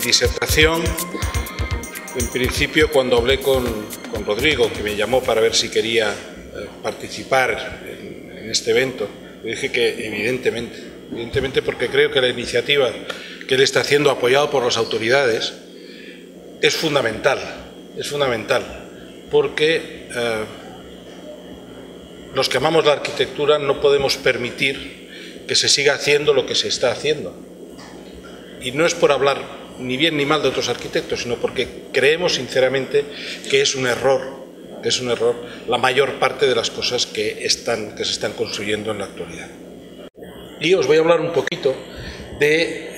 disertación, en principio, cuando hablé con Rodrigo, que me llamó para ver si quería participar en este evento, le dije que evidentemente porque creo que la iniciativa que él está haciendo, apoyado por las autoridades, es fundamental, porque los que amamos la arquitectura no podemos permitir que se siga haciendo lo que se está haciendo. Y no es por hablar ni bien ni mal de otros arquitectos, sino porque creemos sinceramente que es un error la mayor parte de las cosas que se están construyendo en la actualidad. Y os voy a hablar un poquito de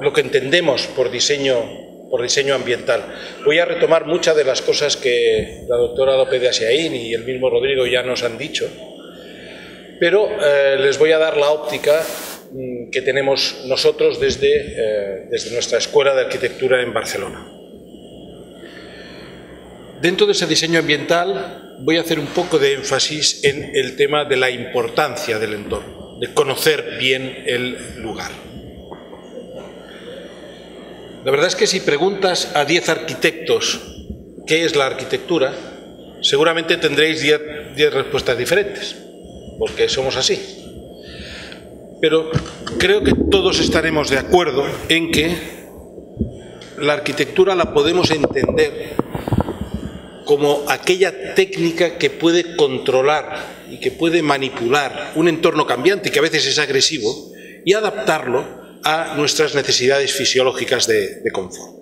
lo que entendemos por diseño ambiental. Voy a retomar muchas de las cosas que la doctora López de Asiaín y el mismo Rodrigo ya nos han dicho, pero les voy a dar la óptica que tenemos nosotros desde nuestra Escuela de Arquitectura en Barcelona. Dentro de ese diseño ambiental voy a hacer un poco de énfasis en el tema de la importancia del entorno, de conocer bien el lugar. La verdad es que si preguntas a 10 arquitectos qué es la arquitectura, seguramente tendréis 10 respuestas diferentes, porque somos así. Pero creo que todos estaremos de acuerdo en que la arquitectura la podemos entender como aquella técnica que puede controlar y que puede manipular un entorno cambiante que a veces es agresivo y adaptarlo a nuestras necesidades fisiológicas de confort.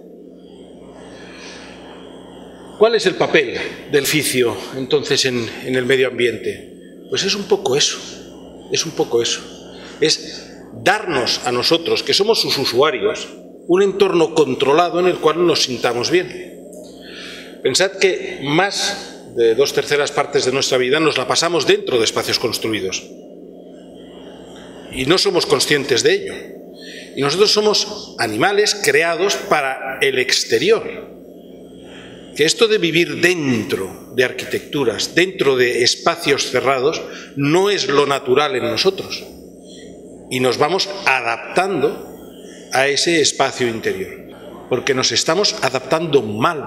¿Cuál es el papel del edificio entonces en el medio ambiente? Pues es un poco eso, es darnos a nosotros, que somos sus usuarios, un entorno controlado en el cual nos sintamos bien. Pensad que más de 2/3 partes de nuestra vida nos la pasamos dentro de espacios construidos y no somos conscientes de ello. Y nosotros somos animales creados para el exterior. Que esto de vivir dentro de arquitecturas, dentro de espacios cerrados, no es lo natural en nosotros. Y nos vamos adaptando a ese espacio interior, porque nos estamos adaptando mal.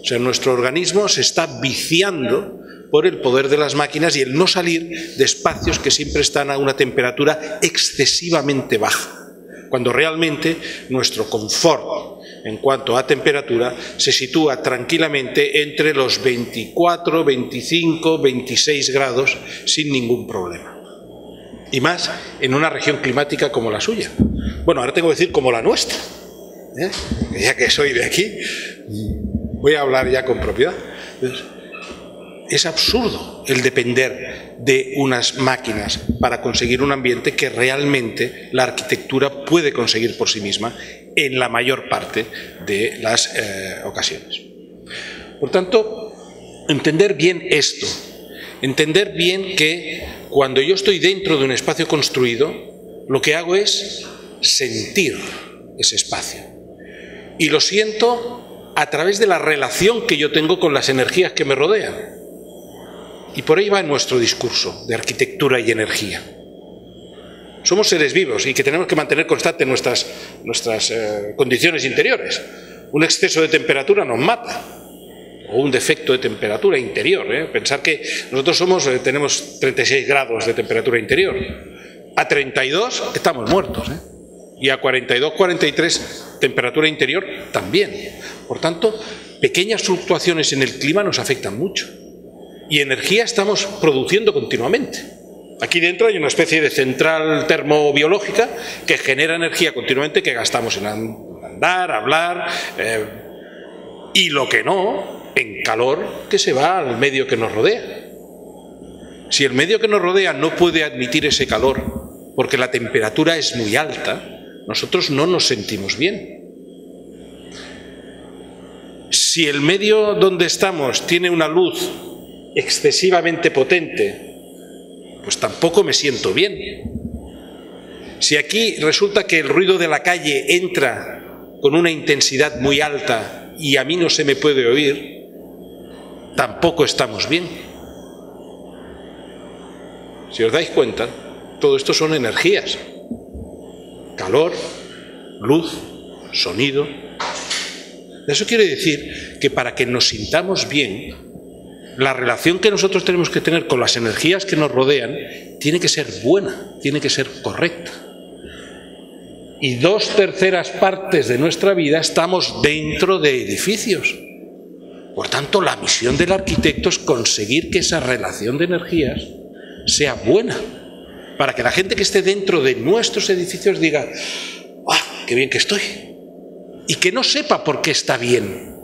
O sea, nuestro organismo se está viciando por el poder de las máquinas y el no salir de espacios que siempre están a una temperatura excesivamente baja, cuando realmente nuestro confort en cuanto a temperatura se sitúa tranquilamente entre los 24, 25, 26 grados sin ningún problema. Y más en una región climática como la suya. Bueno, ahora tengo que decir como la nuestra, ya que soy de aquí, voy a hablar ya con propiedad. Es absurdo el depender de unas máquinas para conseguir un ambiente que realmente la arquitectura puede conseguir por sí misma en la mayor parte de las ocasiones. Por tanto, entender bien esto, entender bien que cuando yo estoy dentro de un espacio construido, lo que hago es sentir ese espacio. Y lo siento a través de la relación que yo tengo con las energías que me rodean. Y por ahí va nuestro discurso de arquitectura y energía. Somos seres vivos y que tenemos que mantener constantes nuestras condiciones interiores. Un exceso de temperatura nos mata, o un defecto de temperatura interior. Pensar que nosotros tenemos 36 grados de temperatura interior. A 32 estamos muertos, y a 42, 43 temperatura interior también. Por tanto, pequeñas fluctuaciones en el clima nos afectan mucho. Y energía estamos produciendo continuamente. Aquí dentro hay una especie de central termobiológica que genera energía continuamente que gastamos en andar, hablar, y lo que no, en calor que se va al medio que nos rodea. Si el medio que nos rodea no puede admitir ese calor porque la temperatura es muy alta, nosotros no nos sentimos bien. Si el medio donde estamos tiene una luz excesivamente potente, pues tampoco me siento bien. Si aquí resulta que el ruido de la calle entra con una intensidad muy alta y a mí no se me puede oír, tampoco estamos bien. Si os dais cuenta, todo esto son energías. Calor, luz, sonido. Eso quiere decir que para que nos sintamos bien, la relación que nosotros tenemos que tener con las energías que nos rodean tiene que ser buena, tiene que ser correcta. Y 2/3 partes de nuestra vida estamos dentro de edificios. Por tanto, la misión del arquitecto es conseguir que esa relación de energías sea buena, para que la gente que esté dentro de nuestros edificios diga: ¡ah, qué bien que estoy! Y que no sepa por qué está bien,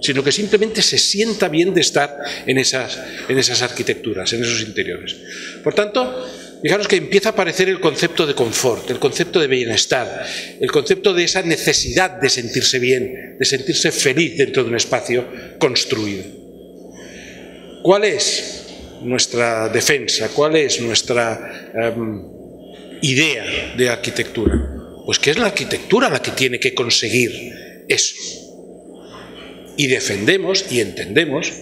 sino que simplemente se sienta bien de estar en esas arquitecturas, en esos interiores. Por tanto, fijaros que empieza a aparecer el concepto de confort, el concepto de bienestar, el concepto de esa necesidad de sentirse bien, de sentirse feliz dentro de un espacio construido. ¿Cuál es nuestra defensa? ¿Cuál es nuestra idea de arquitectura? Pues que es la arquitectura la que tiene que conseguir eso. Y defendemos y entendemos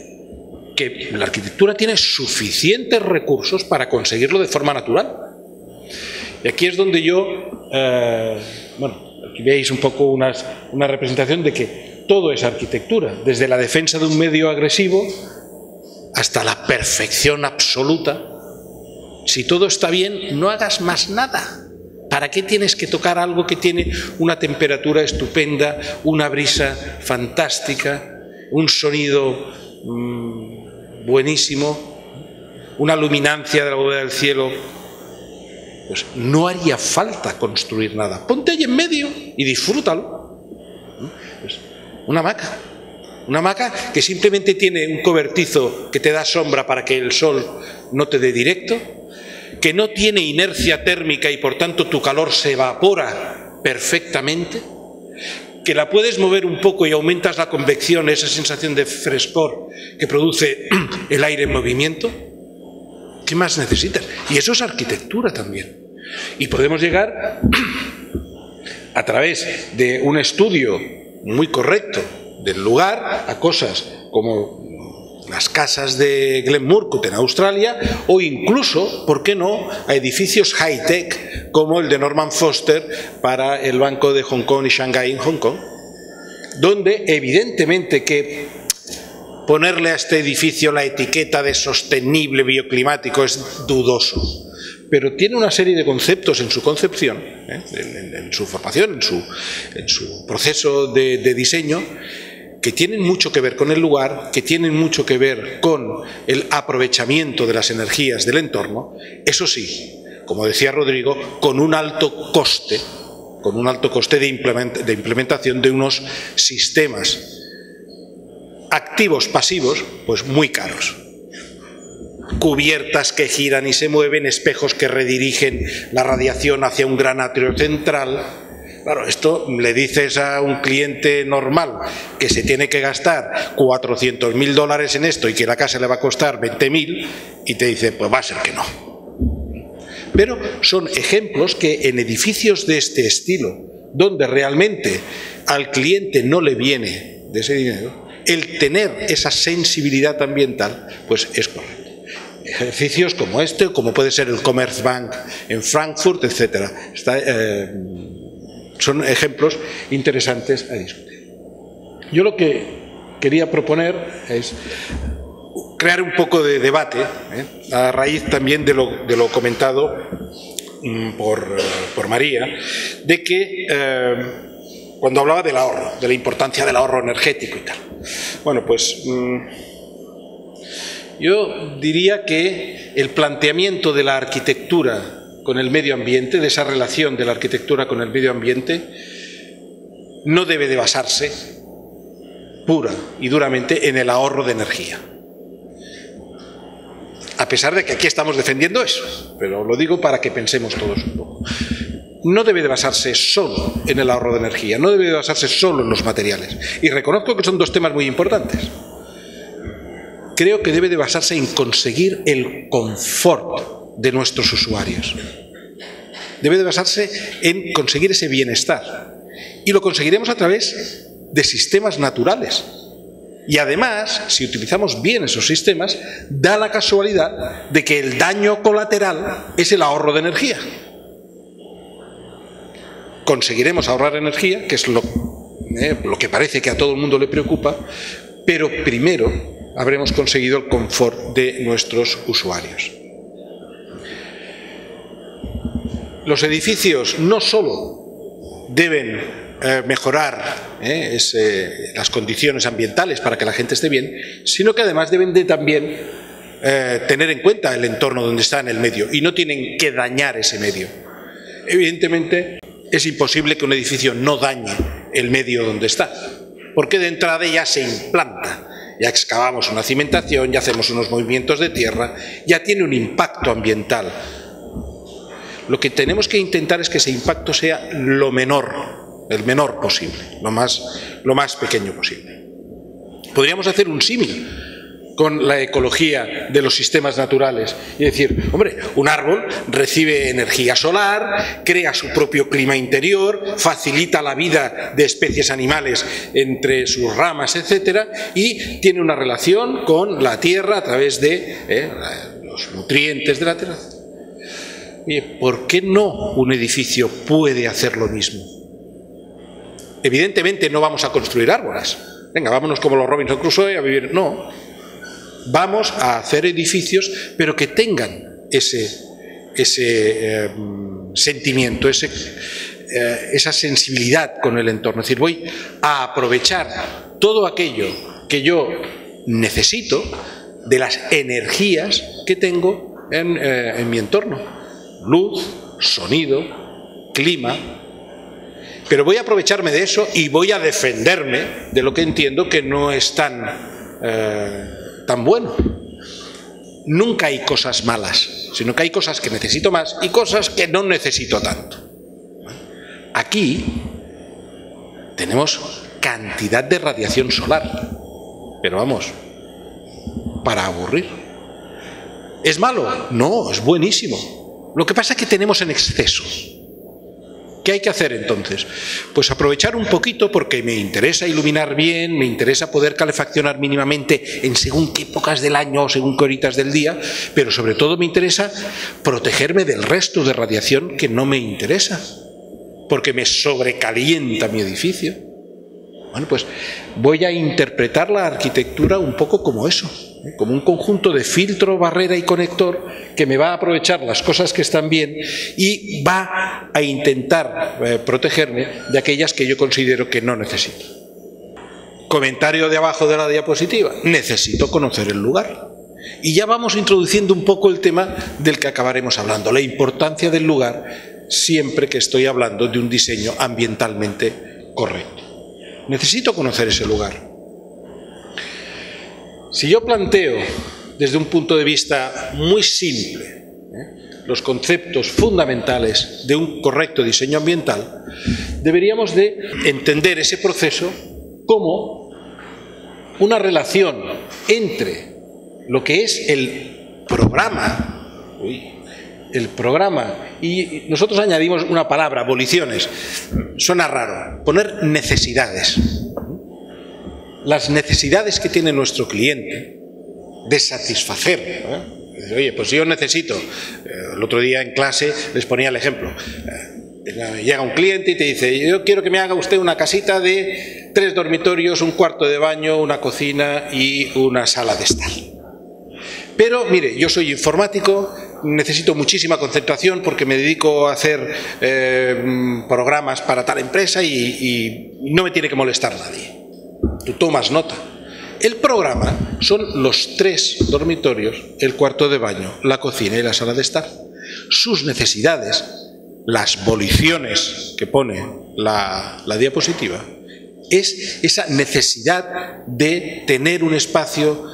que la arquitectura tiene suficientes recursos para conseguirlo de forma natural. Y aquí es donde yo, aquí veis un poco una representación de que todo es arquitectura, desde la defensa de un medio agresivo hasta la perfección absoluta. Si todo está bien, no hagas más nada. ¿Para qué tienes que tocar algo que tiene una temperatura estupenda, una brisa fantástica, un sonido buenísimo, una luminancia de la bóveda del cielo? Pues no haría falta construir nada. Ponte ahí en medio y disfrútalo. Pues una hamaca que simplemente tiene un cobertizo que te da sombra para que el sol no te dé directo, que no tiene inercia térmica y por tanto tu calor se evapora perfectamente, que la puedes mover un poco y aumentas la convección, esa sensación de frescor que produce el aire en movimiento. ¿Qué más necesitas? Y eso es arquitectura también. Y podemos llegar a través de un estudio muy correcto del lugar a cosas como las casas de Glen Murcutt en Australia, o incluso, ¿por qué no?, a edificios high-tech como el de Norman Foster para el Banco de Hong Kong y Shanghái en Hong Kong, donde evidentemente que ponerle a este edificio la etiqueta de sostenible bioclimático es dudoso, pero tiene una serie de conceptos en su concepción, en su formación, en su proceso de diseño, que tienen mucho que ver con el lugar, que tienen mucho que ver con el aprovechamiento de las energías del entorno, eso sí, como decía Rodrigo, con un alto coste de implementación de unos sistemas activos pasivos pues muy caros. Cubiertas que giran y se mueven, espejos que redirigen la radiación hacia un gran atrio central. Claro, esto le dices a un cliente normal que se tiene que gastar 400.000 dólares en esto y que la casa le va a costar 20.000 y te dice, pues va a ser que no. Pero son ejemplos que en edificios de este estilo, donde realmente al cliente no le viene de ese dinero, el tener esa sensibilidad ambiental, pues es correcto. Ejercicios como este, como puede ser el Commerzbank en Frankfurt, etc. Son ejemplos interesantes a discutir. Yo lo que quería proponer es crear un poco de debate, a raíz también de lo comentado por María, de que cuando hablaba del ahorro, de la importancia del ahorro energético y tal. Bueno, pues yo diría que el planteamiento de la arquitectura con el medio ambiente, de esa relación de la arquitectura con el medio ambiente, no debe de basarse pura y duramente en el ahorro de energía. A pesar de que aquí estamos defendiendo eso, pero lo digo para que pensemos todos un poco. No debe de basarse solo en el ahorro de energía, no debe de basarse solo en los materiales. Y reconozco que son dos temas muy importantes. Creo que debe de basarse en conseguir el confort de nuestros usuarios. Debe de basarse en conseguir ese bienestar. Y lo conseguiremos a través de sistemas naturales. Y además, si utilizamos bien esos sistemas, da la casualidad de que el daño colateral es el ahorro de energía. conseguiremos ahorrar energía, que es lo que parece que a todo el mundo le preocupa, pero primero habremos conseguido el confort de nuestros usuarios. Los edificios no solo deben mejorar las condiciones ambientales para que la gente esté bien, sino que además deben de también tener en cuenta el entorno donde está en el medio y no tienen que dañar ese medio. Evidentemente es imposible que un edificio no dañe el medio donde está, porque de entrada ya se implanta, ya excavamos una cimentación, ya hacemos unos movimientos de tierra, ya tiene un impacto ambiental. Lo que tenemos que intentar es que ese impacto sea lo menor, el menor posible, lo más pequeño posible. Podríamos hacer un símil con la ecología de los sistemas naturales y decir, hombre, un árbol recibe energía solar, crea su propio clima interior, facilita la vida de especies animales entre sus ramas, etcétera, y tiene una relación con la tierra a través de los nutrientes de la tierra. ¿Por qué no un edificio puede hacer lo mismo? Evidentemente no vamos a construir árboles. Venga, vámonos como los Robinson Crusoe a vivir. No. Vamos a hacer edificios, pero que tengan ese sentimiento, esa sensibilidad con el entorno. Es decir, voy a aprovechar todo aquello que yo necesito de las energías que tengo en mi entorno. Luz, sonido, clima, pero voy a aprovecharme de eso y voy a defenderme de lo que entiendo que no es tan bueno. Nunca hay cosas malas, sino que hay cosas que necesito más y cosas que no necesito tanto. Aquí tenemos cantidad de radiación solar, pero vamos, para aburrir. ¿Es malo? No, es buenísimo. Lo que pasa es que tenemos en exceso. ¿Qué hay que hacer entonces? Pues aprovechar un poquito porque me interesa iluminar bien, me interesa poder calefaccionar mínimamente en según qué épocas del año o según qué horitas del día, pero sobre todo me interesa protegerme del resto de radiación que no me interesa, porque me sobrecalienta mi edificio. Bueno, pues voy a interpretar la arquitectura un poco como eso, como un conjunto de filtro, barrera y conector que me va a aprovechar las cosas que están bien y va a intentar protegerme de aquellas que yo considero que no necesito. Comentario de abajo de la diapositiva. Necesito conocer el lugar. Y ya vamos introduciendo un poco el tema del que acabaremos hablando, la importancia del lugar siempre que estoy hablando de un diseño ambientalmente correcto. Necesito conocer ese lugar. Si yo planteo desde un punto de vista muy simple los conceptos fundamentales de un correcto diseño ambiental, deberíamos de entender ese proceso como una relación entre lo que es el programa, y nosotros añadimos una palabra, voliciones. Suena raro, poner necesidades. Las necesidades que tiene nuestro cliente de satisfacer. Oye, pues yo necesito, el otro día en clase les ponía el ejemplo, llega un cliente y te dice, yo quiero que me haga usted una casita de 3 dormitorios, un cuarto de baño, una cocina y una sala de estar. Pero, mire, yo soy informático, necesito muchísima concentración porque me dedico a hacer programas para tal empresa y no me tiene que molestar nadie. Tú tomas nota. El programa son los 3 dormitorios, el cuarto de baño, la cocina y la sala de estar. Sus necesidades, las voliciones que pone la diapositiva, es esa necesidad de tener un espacio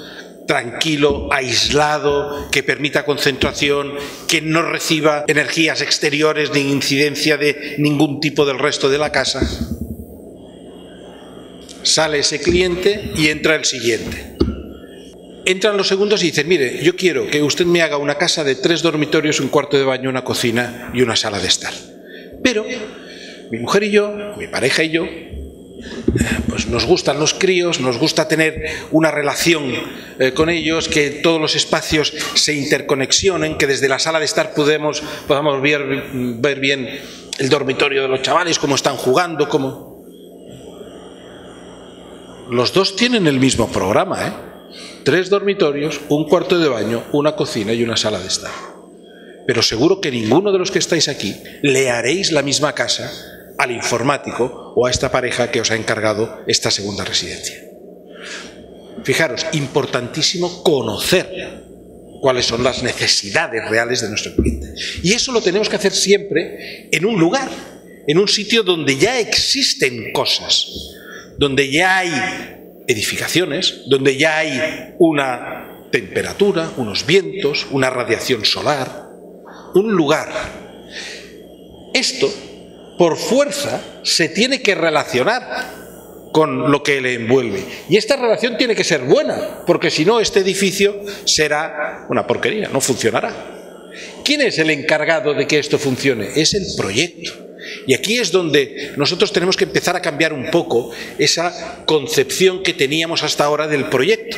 tranquilo, aislado, que permita concentración, que no reciba energías exteriores ni incidencia de ningún tipo del resto de la casa. Sale ese cliente y entra el siguiente. Entran los segundos y dicen, mire, yo quiero que usted me haga una casa de 3 dormitorios, un cuarto de baño, una cocina y una sala de estar. Pero mi mujer y yo, mi pareja y yo, pues nos gustan los críos, nos gusta tener una relación con ellos, que todos los espacios se interconexionen, que desde la sala de estar podamos ver bien el dormitorio de los chavales, cómo están jugando, cómo... Los dos tienen el mismo programa, ¿eh? 3 dormitorios, un cuarto de baño, una cocina y una sala de estar. Pero seguro que ninguno de los que estáis aquí le haréis la misma casa al informático o a esta pareja que os ha encargado esta segunda residencia. Fijaros, importantísimo conocer cuáles son las necesidades reales de nuestro cliente. Y eso lo tenemos que hacer siempre en un lugar, en un sitio donde ya existen cosas, donde ya hay edificaciones, donde ya hay una temperatura, unos vientos, una radiación solar, un lugar. Esto, por fuerza, se tiene que relacionar con lo que le envuelve. Y esta relación tiene que ser buena, porque si no, este edificio será una porquería, no funcionará. ¿Quién es el encargado de que esto funcione? Es el proyecto. Y aquí es donde nosotros tenemos que empezar a cambiar un poco esa concepción que teníamos hasta ahora del proyecto.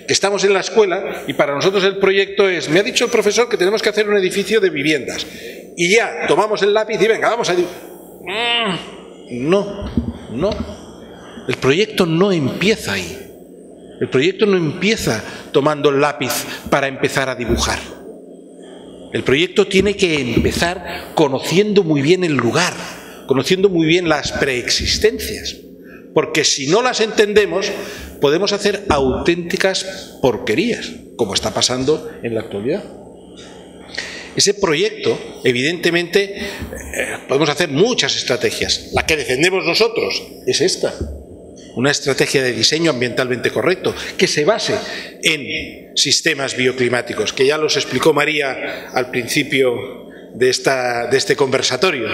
Que estamos en la escuela y para nosotros el proyecto es, me ha dicho el profesor que tenemos que hacer un edificio de viviendas. Y ya, tomamos el lápiz y venga, vamos a... No. El proyecto no empieza ahí. El proyecto no empieza tomando el lápiz para empezar a dibujar. El proyecto tiene que empezar conociendo muy bien el lugar, conociendo muy bien las preexistencias, porque si no las entendemos podemos hacer auténticas porquerías, como está pasando en la actualidad. Ese proyecto, evidentemente, podemos hacer muchas estrategias. La que defendemos nosotros es esta. Una estrategia de diseño ambientalmente correcto, que se base en sistemas bioclimáticos, que ya los explicó María al principio de este conversatorio,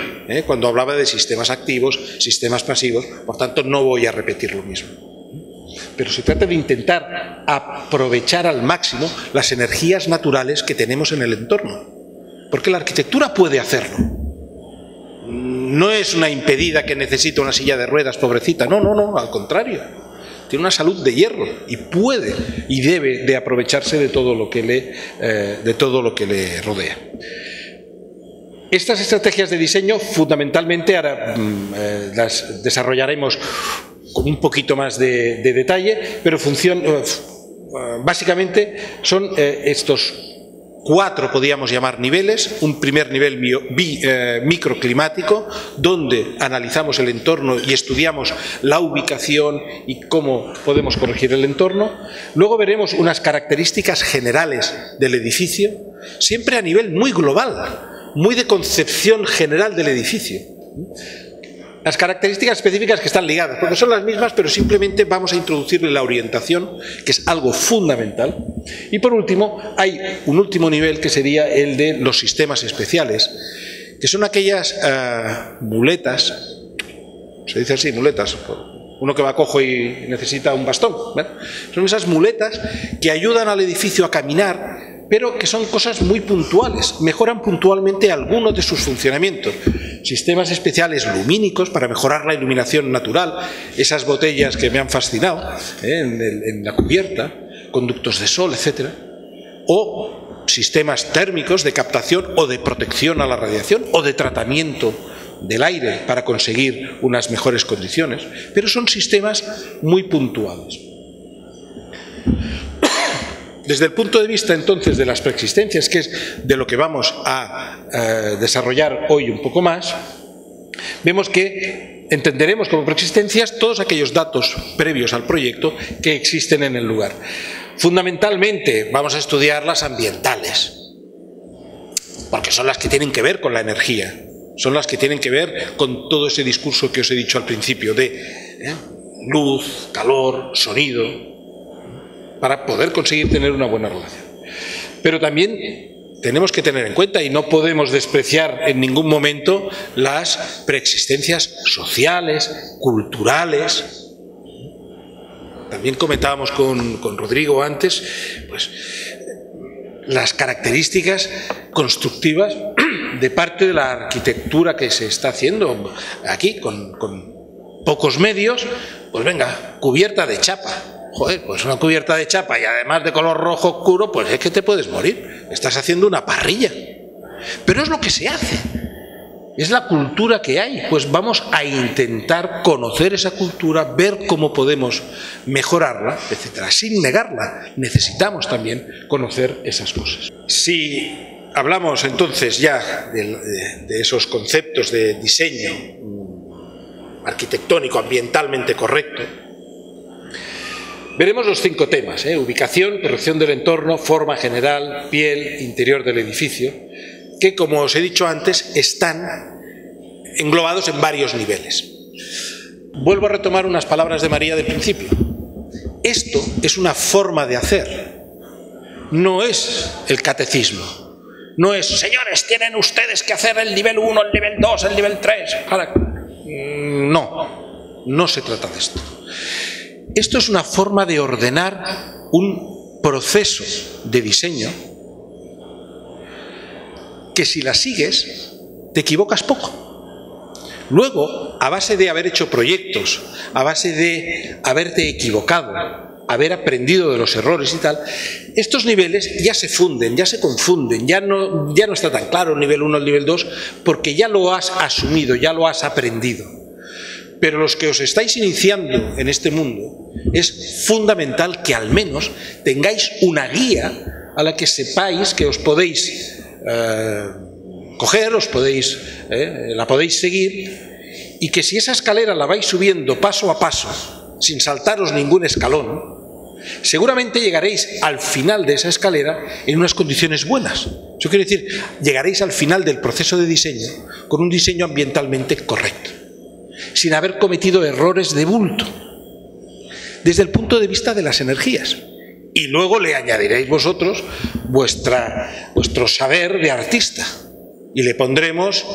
cuando hablaba de sistemas activos, sistemas pasivos, por tanto no voy a repetir lo mismo. Pero se trata de intentar aprovechar al máximo las energías naturales que tenemos en el entorno, porque la arquitectura puede hacerlo. No es una impedida que necesita una silla de ruedas, pobrecita, no, al contrario. Tiene una salud de hierro y puede y debe de aprovecharse de todo lo que le rodea. Estas estrategias de diseño fundamentalmente ahora las desarrollaremos con un poquito más de detalle, pero básicamente son estos 4, podríamos llamar, niveles. Un primer nivel microclimático, donde analizamos el entorno y estudiamos la ubicación y cómo podemos corregir el entorno. Luego veremos unas características generales del edificio, siempre a nivel muy global, muy de concepción general del edificio. Las características específicas que están ligadas, porque son las mismas, pero simplemente vamos a introducirle la orientación, que es algo fundamental. Y por último, hay un último nivel que sería el de los sistemas especiales, que son aquellas muletas, se dice así, muletas, uno que va cojo y necesita un bastón, ¿vale? Son esas muletas que ayudan al edificio a caminar, pero que son cosas muy puntuales, mejoran puntualmente algunos de sus funcionamientos. Sistemas especiales lumínicos para mejorar la iluminación natural, esas botellas que me han fascinado en la cubierta, conductos de sol, etc. O sistemas térmicos de captación o de protección a la radiación o de tratamiento del aire para conseguir unas mejores condiciones, pero son sistemas muy puntuales. Desde el punto de vista entonces de las preexistencias, que es de lo que vamos a desarrollar hoy un poco más, vemos que entenderemos como preexistencias todos aquellos datos previos al proyecto que existen en el lugar. Fundamentalmente vamos a estudiar las ambientales, porque son las que tienen que ver con la energía, son las que tienen que ver con todo ese discurso que os he dicho al principio de luz, calor, sonido, para poder conseguir tener una buena relación. Pero también tenemos que tener en cuenta, y no podemos despreciar en ningún momento, las preexistencias sociales, culturales. También comentábamos con Rodrigo antes, pues, las características constructivas de parte de la arquitectura que se está haciendo aquí, con pocos medios. Pues venga, cubierta de chapa. Joder, pues una cubierta de chapa y además de color rojo oscuro, pues es que te puedes morir. Estás haciendo una parrilla. Pero es lo que se hace. Es la cultura que hay, pues vamos a intentar conocer esa cultura, ver cómo podemos mejorarla, etcétera. Sin negarla, necesitamos también conocer esas cosas. Si hablamos entonces ya de esos conceptos de diseño arquitectónico, ambientalmente correcto, veremos los 5 temas: ubicación, corrección del entorno, forma general, piel, interior del edificio, que, como os he dicho antes, están englobados en varios niveles. Vuelvo a retomar unas palabras de María del principio. Esto es una forma de hacer, no es el catecismo. No es, señores, tienen ustedes que hacer el nivel 1, el nivel 2, el nivel 3. No se trata de esto. Esto es una forma de ordenar un proceso de diseño que, si la sigues, te equivocas poco. Luego, a base de haber hecho proyectos, a base de haberte equivocado, haber aprendido de los errores y tal, estos niveles ya se funden, ya se confunden, ya no está tan claro el nivel 1, el nivel 2, porque ya lo has asumido, ya lo has aprendido. Pero los que os estáis iniciando en este mundo, es fundamental que al menos tengáis una guía a la que sepáis que os podéis coger, la podéis seguir, y que si esa escalera la vais subiendo paso a paso, sin saltaros ningún escalón, seguramente llegaréis al final de esa escalera en unas condiciones buenas. Eso quiere decir, llegaréis al final del proceso de diseño con un diseño ambientalmente correcto, sin haber cometido errores de bulto, desde el punto de vista de las energías. Y luego le añadiréis vosotros vuestro saber de artista, y le pondremos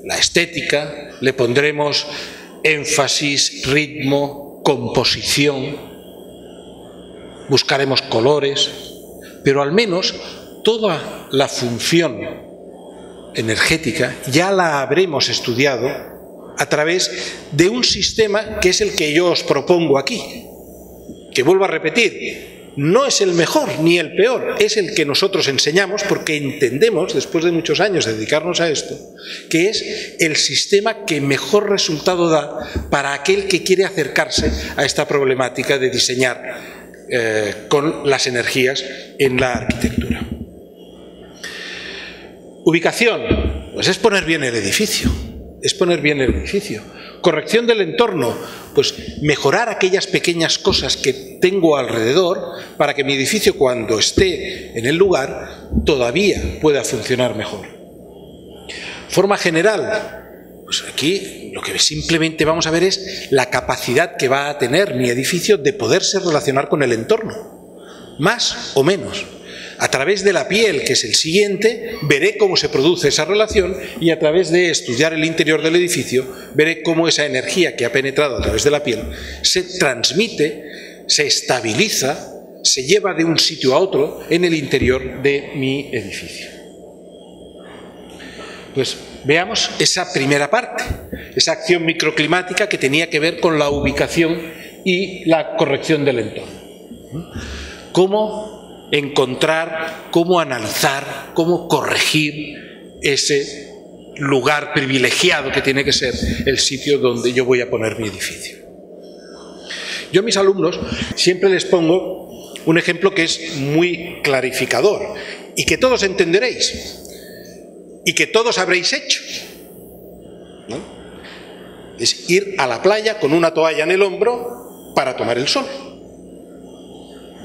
la estética, le pondremos énfasis, ritmo, composición, buscaremos colores, pero al menos toda la función energética ya la habremos estudiado a través de un sistema que es el que yo os propongo aquí, que, vuelvo a repetir, no es el mejor ni el peor, es el que nosotros enseñamos porque entendemos, después de muchos años de dedicarnos a esto, que es el sistema que mejor resultado da para aquel que quiere acercarse a esta problemática de diseñar con las energías en la arquitectura. Ubicación, pues es poner bien el edificio, Corrección del entorno, pues mejorar aquellas pequeñas cosas que tengo alrededor para que mi edificio, cuando esté en el lugar, todavía pueda funcionar mejor. Forma general, pues aquí lo que simplemente vamos a ver es la capacidad que va a tener mi edificio de poderse relacionar con el entorno, más o menos. A través de la piel, que es el siguiente, veré cómo se produce esa relación, y a través de estudiar el interior del edificio veré cómo esa energía que ha penetrado a través de la piel se transmite, se estabiliza, se lleva de un sitio a otro en el interior de mi edificio. Pues veamos esa primera parte, esa acción microclimática que tenía que ver con la ubicación y la corrección del entorno. ¿Cómo encontrar, cómo analizar, cómo corregir ese lugar privilegiado que tiene que ser el sitio donde yo voy a poner mi edificio? Yo a mis alumnos siempre les pongo un ejemplo que es muy clarificador y que todos entenderéis y que todos habréis hecho, ¿no? Es ir a la playa con una toalla en el hombro para tomar el sol.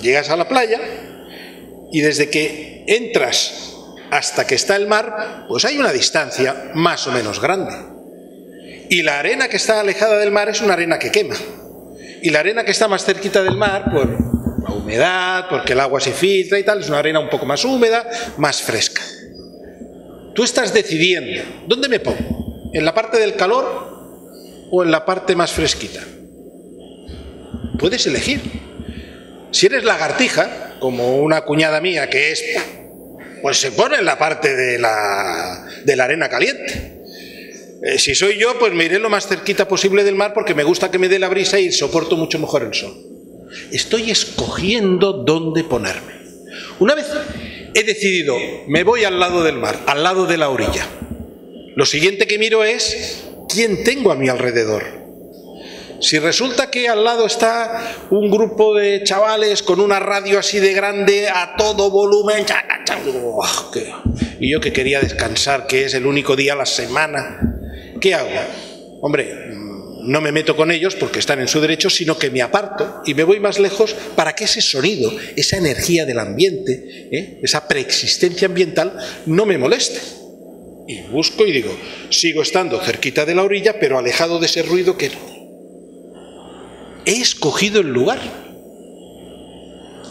Llegas a la playa y desde que entras hasta que está el mar, pues hay una distancia más o menos grande. Y la arena que está alejada del mar es una arena que quema. Y la arena que está más cerquita del mar, por la humedad, porque el agua se filtra y tal, es una arena un poco más húmeda, más fresca. Tú estás decidiendo, ¿dónde me pongo? ¿En la parte del calor o en la parte más fresquita? Puedes elegir. Si eres lagartija, como una cuñada mía que es, pues se pone en la parte de la arena caliente. Si soy yo, pues me iré lo más cerquita posible del mar porque me gusta que me dé la brisa y soporto mucho mejor el sol. Estoy escogiendo dónde ponerme. Una vez he decidido, me voy al lado del mar, al lado de la orilla. Lo siguiente que miro es quién tengo a mi alrededor. Si resulta que al lado está un grupo de chavales con una radio así de grande a todo volumen, y yo que quería descansar, que es el único día a la semana, ¿qué hago? Hombre, no me meto con ellos porque están en su derecho, sino que me aparto y me voy más lejos para que ese sonido, esa energía del ambiente, esa preexistencia ambiental no me moleste. Y busco y digo, sigo estando cerquita de la orilla, pero alejado de ese ruido que he escogido el lugar.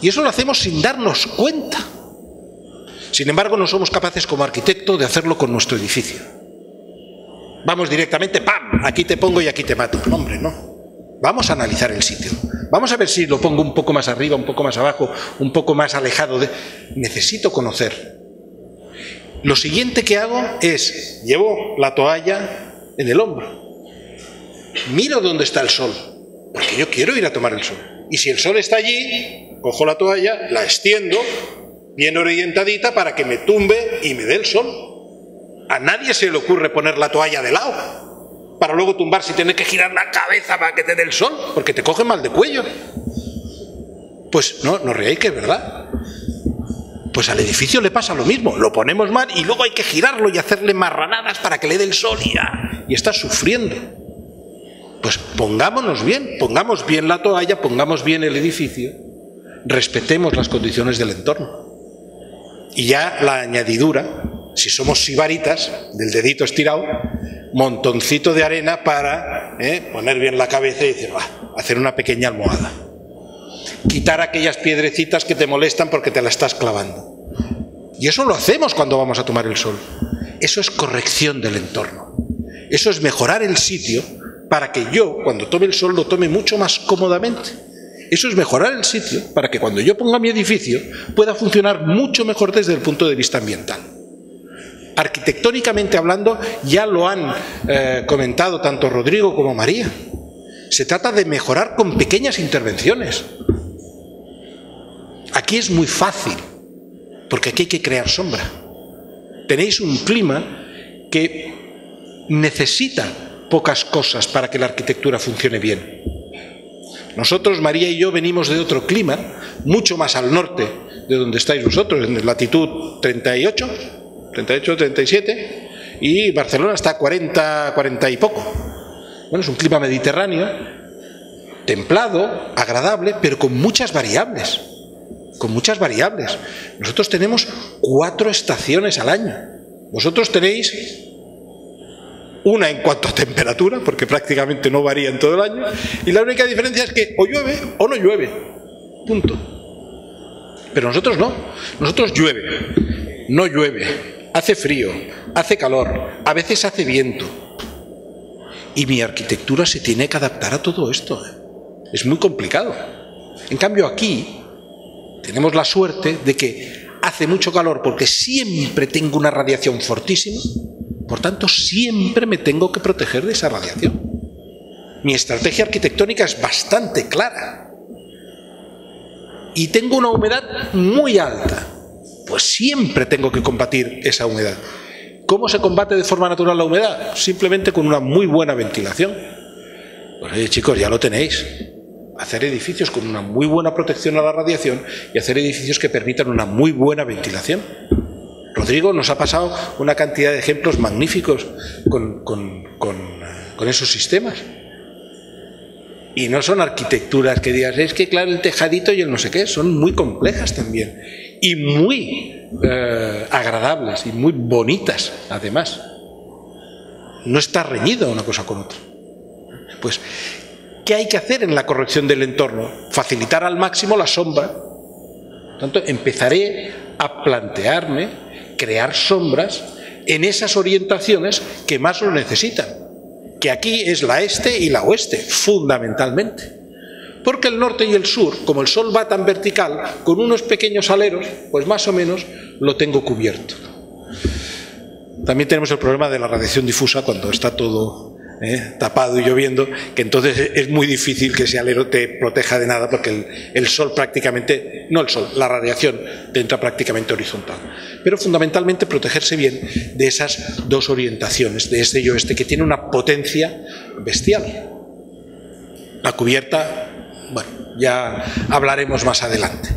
Y eso lo hacemos sin darnos cuenta. Sin embargo, no somos capaces como arquitecto de hacerlo con nuestro edificio. Vamos directamente, ¡pam!, aquí te pongo y aquí te mato. No, hombre, no. Vamos a analizar el sitio. Vamos a ver si lo pongo un poco más arriba, un poco más abajo, un poco más alejado de... Necesito conocer. Lo siguiente que hago es, llevo la toalla en el hombro. Miro dónde está el sol, porque yo quiero ir a tomar el sol. Y si el sol está allí, cojo la toalla, la extiendo, bien orientadita para que me tumbe y me dé el sol. A nadie se le ocurre poner la toalla de lado, para luego tumbarse y tener que girar la cabeza para que te dé el sol, porque te coge mal de cuello. Pues no reáis, que es verdad. Pues al edificio le pasa lo mismo, lo ponemos mal y luego hay que girarlo y hacerle marranadas para que le dé el sol y está sufriendo. Pues pongámonos bien, pongamos bien la toalla, pongamos bien el edificio, respetemos las condiciones del entorno. Y ya la añadidura, si somos sibaritas, del dedito estirado, montoncito de arena para poner bien la cabeza y decir, hacer una pequeña almohada. Quitar aquellas piedrecitas que te molestan porque te la estás clavando. Y eso lo hacemos cuando vamos a tomar el sol. Eso es corrección del entorno. Eso es mejorar el sitio para que yo, cuando tome el sol, lo tome mucho más cómodamente. Eso es mejorar el sitio para que cuando yo ponga mi edificio pueda funcionar mucho mejor desde el punto de vista ambiental. Arquitectónicamente hablando, ya lo han comentado tanto Rodrigo como María. Se trata de mejorar con pequeñas intervenciones. Aquí es muy fácil, porque aquí hay que crear sombra. Tenéis un clima que necesita pocas cosas para que la arquitectura funcione bien. Nosotros, María y yo, venimos de otro clima, mucho más al norte de donde estáis vosotros, en latitud 38, 37, y Barcelona está a 40 y poco. Bueno, es un clima mediterráneo, templado, agradable, pero con muchas variables. Nosotros tenemos 4 estaciones al año. Vosotros tenéis una en cuanto a temperatura, porque prácticamente no varía en todo el año, y la única diferencia es que o llueve o no llueve. Punto. Pero nosotros no. Nosotros llueve, no llueve, hace frío, hace calor, a veces hace viento. Y mi arquitectura se tiene que adaptar a todo esto. Es muy complicado. En cambio aquí tenemos la suerte de que hace mucho calor porque siempre tengo una radiación fortísima, por tanto siempre me tengo que proteger de esa radiación. Mi estrategia arquitectónica es bastante clara. Y tengo una humedad muy alta, pues siempre tengo que combatir esa humedad. ¿Cómo se combate de forma natural la humedad? Simplemente con una muy buena ventilación. Pues oye, chicos, ya lo tenéis. Hacer edificios con una muy buena protección a la radiación y hacer edificios que permitan una muy buena ventilación. Rodrigo nos ha pasado una cantidad de ejemplos magníficos con esos sistemas. Y no son arquitecturas que digas, es que claro, el tejadito y el no sé qué, son muy complejas también. Y muy agradables y muy bonitas, además. No está reñido una cosa con otra. Pues, ¿qué hay que hacer en la corrección del entorno? Facilitar al máximo la sombra. Por tanto, empezaré a plantearme crear sombras en esas orientaciones que más lo necesitan. Que aquí es la este y la oeste, fundamentalmente. Porque el norte y el sur, como el sol va tan vertical, con unos pequeños aleros, pues más o menos lo tengo cubierto. También tenemos el problema de la radiación difusa cuando está todo tapado y lloviendo, que entonces es muy difícil que ese alero te proteja de nada, porque el sol prácticamente, no el sol, la radiación te entra prácticamente horizontal. Pero fundamentalmente protegerse bien de esas dos orientaciones, de este y oeste, que tiene una potencia bestial. La cubierta, bueno, ya hablaremos más adelante.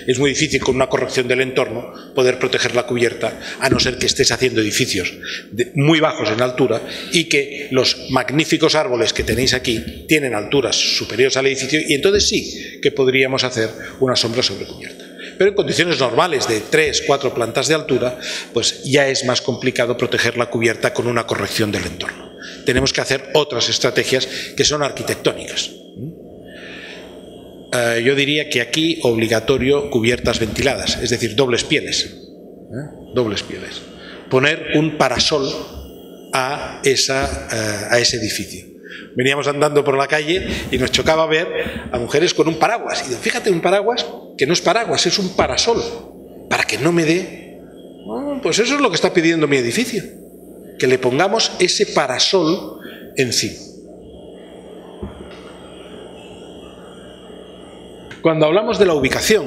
Es muy difícil con una corrección del entorno poder proteger la cubierta, a no ser que estés haciendo edificios muy bajos en altura y que los magníficos árboles que tenéis aquí tienen alturas superiores al edificio, y entonces sí que podríamos hacer una sombra sobre cubierta. Pero en condiciones normales de 3 o 4 plantas de altura, pues ya es más complicado proteger la cubierta con una corrección del entorno. Tenemos que hacer otras estrategias que son arquitectónicas. Yo diría que aquí obligatorio cubiertas ventiladas, es decir, dobles pieles. Dobles pieles. Poner un parasol a ese edificio. Veníamos andando por la calle y nos chocaba ver a mujeres con un paraguas. Y fíjate, un paraguas que no es paraguas, es un parasol, para que no me dé. Pues eso es lo que está pidiendo mi edificio, que le pongamos ese parasol encima. Cuando hablamos de la ubicación,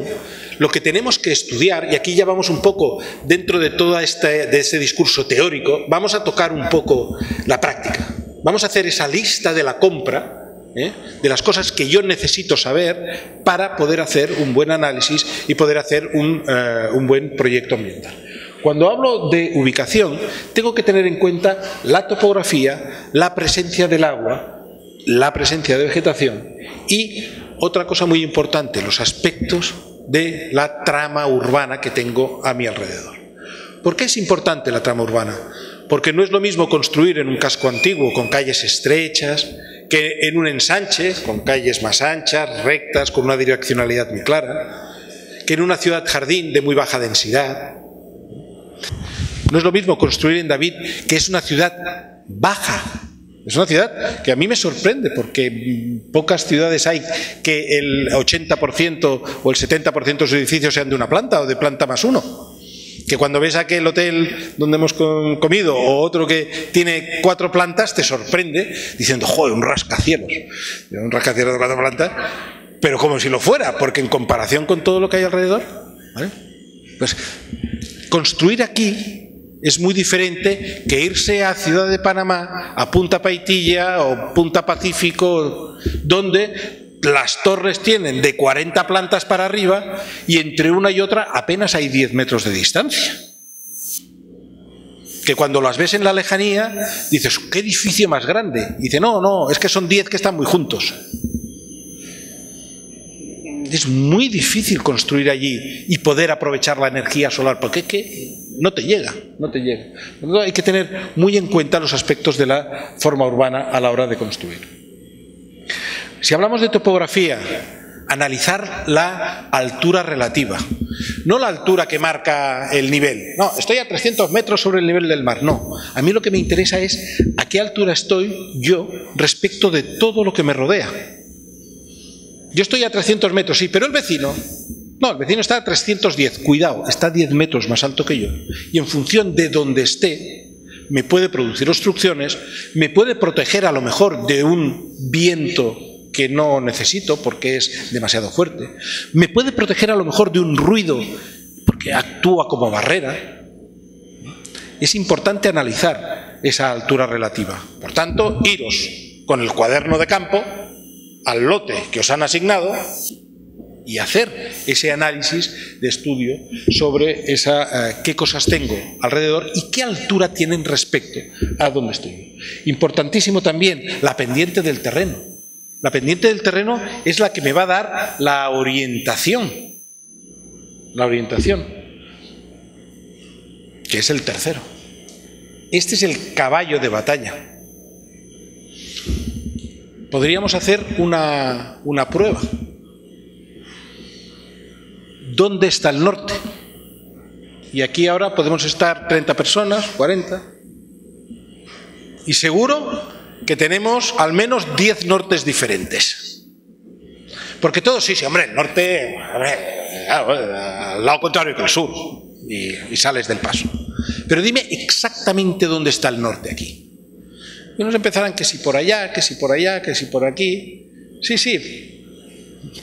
lo que tenemos que estudiar, y aquí ya vamos un poco dentro de todo ese discurso teórico, vamos a tocar un poco la práctica. Vamos a hacer esa lista de la compra, de las cosas que yo necesito saber para poder hacer un buen análisis y poder hacer un buen proyecto ambiental. Cuando hablo de ubicación, tengo que tener en cuenta la topografía, la presencia del agua, la presencia de vegetación y otra cosa muy importante, los aspectos de la trama urbana que tengo a mi alrededor. ¿Por qué es importante la trama urbana? Porque no es lo mismo construir en un casco antiguo con calles estrechas que en un ensanche con calles más anchas, rectas, con una direccionalidad muy clara, que en una ciudad jardín de muy baja densidad. No es lo mismo construir en David, que es una ciudad baja. Es una ciudad que a mí me sorprende, porque pocas ciudades hay que el 80% o el 70% de sus edificios sean de una planta o de planta más uno. Que cuando ves aquel hotel donde hemos comido o otro que tiene 4 plantas, te sorprende diciendo, joder, un rascacielos. Un rascacielos de 4 plantas, pero como si lo fuera, porque en comparación con todo lo que hay alrededor, ¿vale? Pues construir aquí es muy diferente que irse a Ciudad de Panamá, a Punta Paitilla o Punta Pacífico, donde las torres tienen de 40 plantas para arriba y entre una y otra apenas hay 10 metros de distancia. Que cuando las ves en la lejanía dices, ¿qué edificio más grande? Y dice, no, es que son 10 que están muy juntos. Es muy difícil construir allí y poder aprovechar la energía solar, porque es que no te llega. Hay que tener muy en cuenta los aspectos de la forma urbana a la hora de construir. Si hablamos de topografía, analizar la altura relativa, no la altura que marca el nivel. No, estoy a 300 metros sobre el nivel del mar. No, a mí lo que me interesa es a qué altura estoy yo respecto de todo lo que me rodea. Yo estoy a 300 metros, sí, pero el vecino está a 310, cuidado, está a 10 metros más alto que yo. Y en función de donde esté, me puede producir obstrucciones, me puede proteger a lo mejor de un viento que no necesito porque es demasiado fuerte, me puede proteger a lo mejor de un ruido porque actúa como barrera. Es importante analizar esa altura relativa. Por tanto, iros con el cuaderno de campo al lote que os han asignado y hacer ese análisis de estudio sobre qué cosas tengo alrededor y qué altura tienen respecto a dónde estoy. Importantísimo también la pendiente del terreno. La pendiente del terreno es la que me va a dar la orientación. La orientación, que es el tercero. Este es el caballo de batalla. Podríamos hacer una prueba. ¿Dónde está el norte? Y aquí ahora podemos estar 30 personas, 40. Y seguro que tenemos al menos 10 nortes diferentes. Porque todos, sí, hombre, el norte, al lado contrario que el sur. Y sales del paso. Pero dime exactamente dónde está el norte aquí. Y unos empezarán que si por allá, que si por allá, que si por aquí. Sí, sí.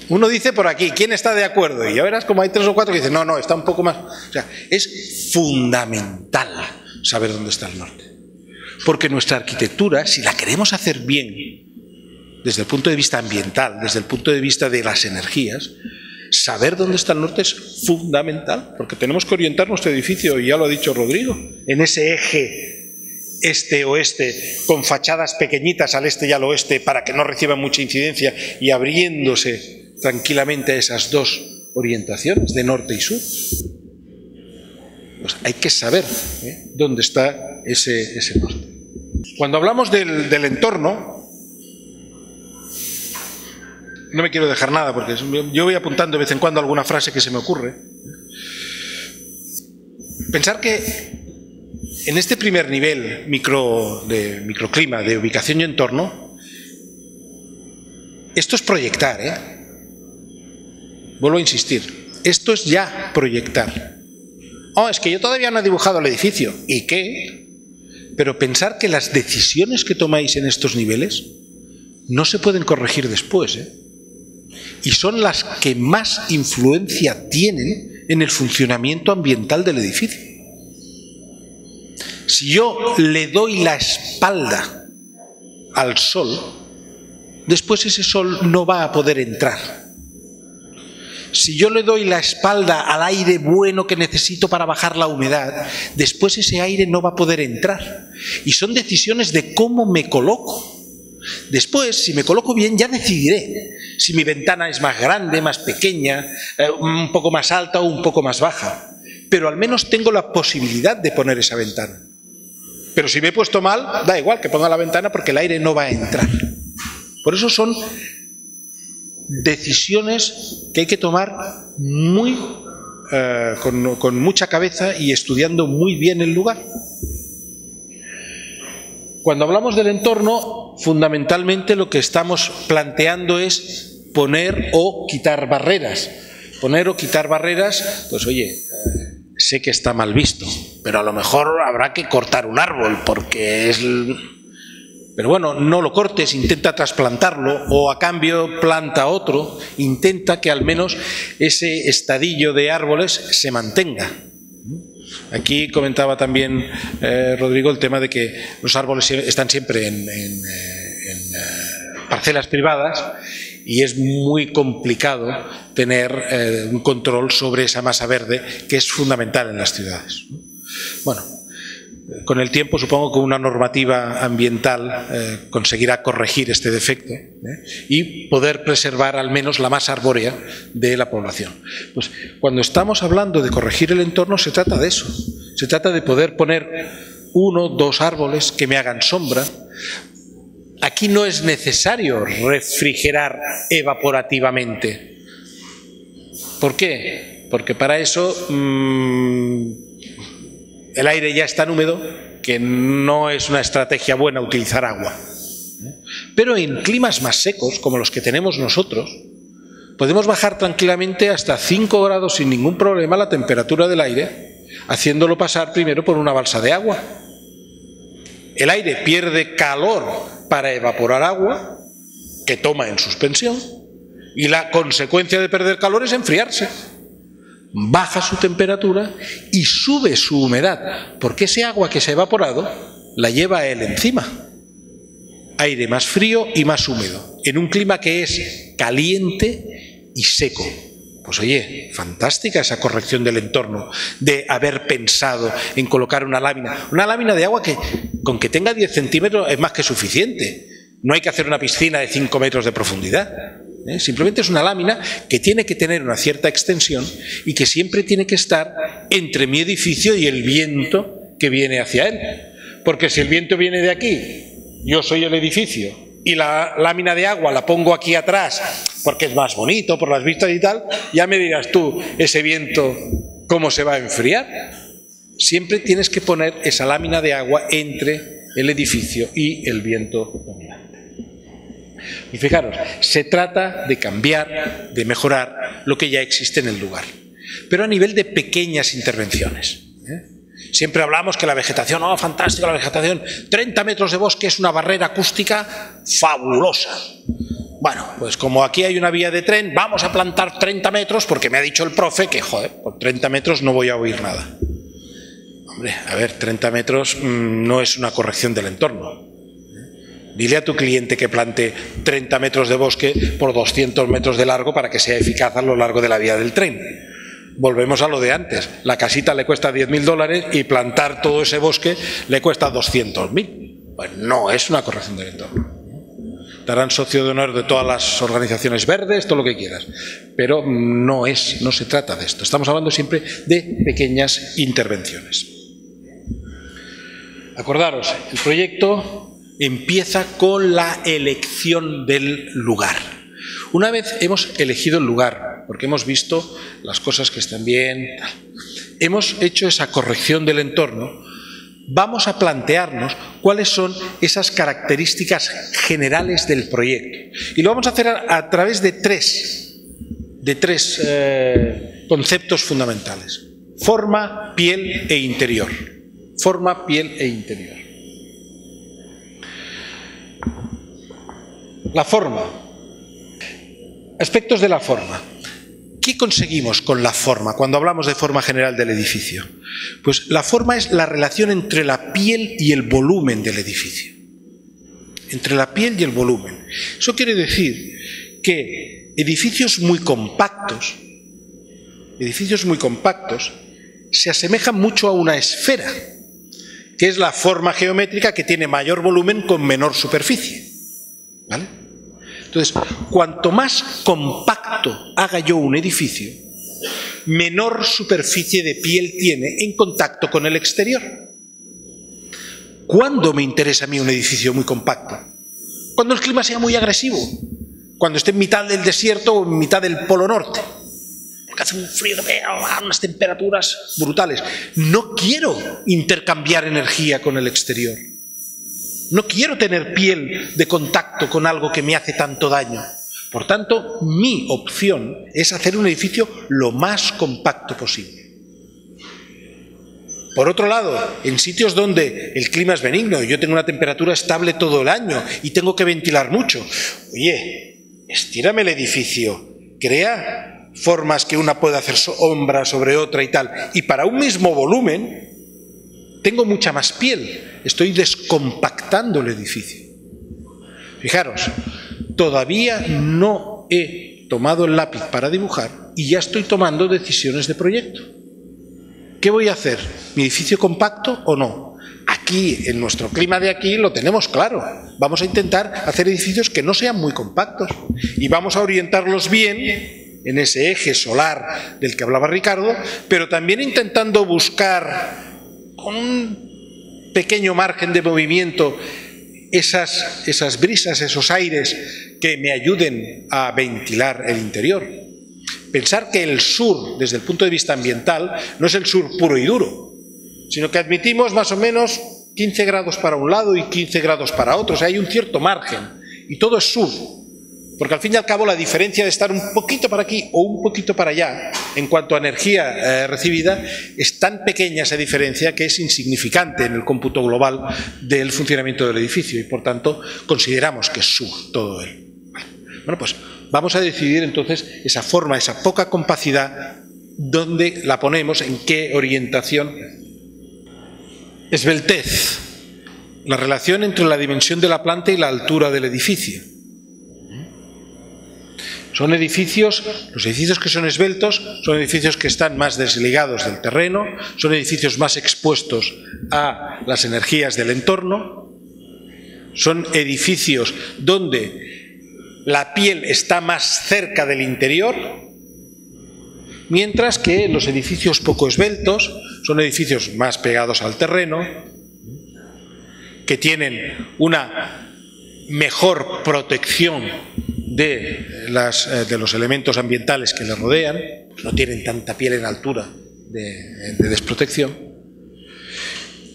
Uno dice por aquí, ¿quién está de acuerdo? Y ya verás como hay 3 o 4 que dicen, no, no, está un poco más. O sea, es fundamental saber dónde está el norte. Porque nuestra arquitectura, si la queremos hacer bien, desde el punto de vista ambiental, desde el punto de vista de las energías, saber dónde está el norte es fundamental, porque tenemos que orientar nuestro edificio, y ya lo ha dicho Rodrigo, en ese eje este-oeste, con fachadas pequeñitas al este y al oeste para que no reciban mucha incidencia y abriéndose tranquilamente a esas dos orientaciones de norte y sur. Pues hay que saber dónde está ese norte. Cuando hablamos del entorno, no me quiero dejar nada porque yo voy apuntando de vez en cuando alguna frase que se me ocurre. Pensar que en este primer nivel de microclima, de ubicación y entorno, esto es proyectar, Vuelvo a insistir, esto es ya proyectar. Oh, es que yo todavía no he dibujado el edificio. ¿Y qué? Pero pensar que las decisiones que tomáis en estos niveles no se pueden corregir después, y son las que más influencia tienen en el funcionamiento ambiental del edificio. Si yo le doy la espalda al sol, después ese sol no va a poder entrar. Si yo le doy la espalda al aire bueno que necesito para bajar la humedad, después ese aire no va a poder entrar. Y son decisiones de cómo me coloco. Después, si me coloco bien, ya decidiré si mi ventana es más grande, más pequeña, un poco más alta o un poco más baja. Pero al menos tengo la posibilidad de poner esa ventana. Pero si me he puesto mal, da igual que ponga la ventana porque el aire no va a entrar. Por eso son decisiones que hay que tomar con mucha cabeza y estudiando muy bien el lugar. Cuando hablamos del entorno, fundamentalmente lo que estamos planteando es poner o quitar barreras. Poner o quitar barreras, pues oye, sé que está mal visto, pero a lo mejor habrá que cortar un árbol porque es... Pero bueno, no lo cortes, intenta trasplantarlo o a cambio planta otro, intenta que al menos ese estadillo de árboles se mantenga. Aquí comentaba también Rodrigo el tema de que los árboles están siempre en parcelas privadas y es muy complicado tener un control sobre esa masa verde que es fundamental en las ciudades. Bueno, con el tiempo supongo que una normativa ambiental conseguirá corregir este defecto y poder preservar al menos la masa arbórea de la población. Pues cuando estamos hablando de corregir el entorno se trata de eso, se trata de poder poner 1 o 2 árboles que me hagan sombra. Aquí no es necesario refrigerar evaporativamente. ¿Por qué? Porque para eso el aire ya es tan húmedo que no es una estrategia buena utilizar agua. Pero en climas más secos, como los que tenemos nosotros, podemos bajar tranquilamente hasta 5 grados sin ningún problema la temperatura del aire, haciéndolo pasar primero por una balsa de agua. El aire pierde calor para evaporar agua, que toma en suspensión, y la consecuencia de perder calor es enfriarse. Baja su temperatura y sube su humedad, porque ese agua que se ha evaporado la lleva a él encima. Aire más frío y más húmedo, en un clima que es caliente y seco. Pues oye, fantástica esa corrección del entorno, de haber pensado en colocar una lámina de agua que con que tenga 10 centímetros es más que suficiente. No hay que hacer una piscina de 5 metros de profundidad. Simplemente es una lámina que tiene que tener una cierta extensión y que siempre tiene que estar entre mi edificio y el viento que viene hacia él. Porque si el viento viene de aquí, yo soy el edificio y la lámina de agua la pongo aquí atrás porque es más bonito por las vistas y tal, ya me dirás tú, ese viento, ¿cómo se va a enfriar? Siempre tienes que poner esa lámina de agua entre el edificio y el viento dominante. Y fijaros, se trata de cambiar, de mejorar lo que ya existe en el lugar, pero a nivel de pequeñas intervenciones. Siempre hablamos que la vegetación, ¡oh, fantástico la vegetación! 30 metros de bosque es una barrera acústica fabulosa. Bueno, pues como aquí hay una vía de tren, vamos a plantar 30 metros porque me ha dicho el profe que, joder, por 30 metros no voy a oír nada. Hombre, a ver, 30 metros no es una corrección del entorno. Dile a tu cliente que plante 30 metros de bosque por 200 metros de largo para que sea eficaz a lo largo de la vía del tren. Volvemos a lo de antes. La casita le cuesta $10.000 y plantar todo ese bosque le cuesta 200.000. Pues no es una corrección del entorno. Darán socio de honor de todas las organizaciones verdes, todo lo que quieras. Pero no se trata de esto. Estamos hablando siempre de pequeñas intervenciones. Acordaros, el proyecto empieza con la elección del lugar. Una vez hemos elegido el lugar, porque hemos visto las cosas que están bien, hemos hecho esa corrección del entorno, vamos a plantearnos cuáles son esas características generales del proyecto. Y lo vamos a hacer a través de tres conceptos fundamentales. Forma, piel e interior. Forma, piel e interior. La forma. Aspectos de la forma. ¿Qué conseguimos con la forma cuando hablamos de forma general del edificio? Pues la forma es la relación entre la piel y el volumen del edificio. Entre la piel y el volumen. Eso quiere decir que edificios muy compactos se asemejan mucho a una esfera, que es la forma geométrica que tiene mayor volumen con menor superficie. ¿Vale? Entonces, cuanto más compacto haga yo un edificio, menor superficie de piel tiene en contacto con el exterior. ¿Cuándo me interesa a mí un edificio muy compacto? Cuando el clima sea muy agresivo, cuando esté en mitad del desierto o en mitad del Polo Norte, porque hace un frío, unas temperaturas brutales. No quiero intercambiar energía con el exterior. No quiero tener piel de contacto con algo que me hace tanto daño. Por tanto, mi opción es hacer un edificio lo más compacto posible. Por otro lado, en sitios donde el clima es benigno, yo tengo una temperatura estable todo el año y tengo que ventilar mucho, oye, estírame el edificio, crea formas que una pueda hacer sombra sobre otra y tal, y para un mismo volumen tengo mucha más piel, estoy descompactando el edificio. Fijaros, todavía no he tomado el lápiz para dibujar y ya estoy tomando decisiones de proyecto. ¿Qué voy a hacer? ¿Mi edificio compacto o no? Aquí, en nuestro clima de aquí, lo tenemos claro. Vamos a intentar hacer edificios que no sean muy compactos y vamos a orientarlos bien en ese eje solar del que hablaba Ricardo, pero también intentando buscar con un pequeño margen de movimiento esas brisas, esos aires que me ayuden a ventilar el interior. Pensar que el sur, desde el punto de vista ambiental, no es el sur puro y duro, sino que admitimos más o menos 15 grados para un lado y 15 grados para otro, o sea, hay un cierto margen, y todo es sur, porque al fin y al cabo la diferencia de estar un poquito para aquí o un poquito para allá, en cuanto a energía recibida, es tan pequeña esa diferencia que es insignificante en el cómputo global del funcionamiento del edificio, y por tanto consideramos que es sur todo él. Bueno, pues vamos a decidir entonces esa forma, esa poca compacidad, dónde la ponemos, en qué orientación. Esbeltez, la relación entre la dimensión de la planta y la altura del edificio. Son edificios, los edificios que son esbeltos, son edificios que están más desligados del terreno, son edificios más expuestos a las energías del entorno, son edificios donde la piel está más cerca del interior, mientras que los edificios poco esbeltos son edificios más pegados al terreno, que tienen una mejor protección de los elementos ambientales que les rodean, no tienen tanta piel en altura de desprotección.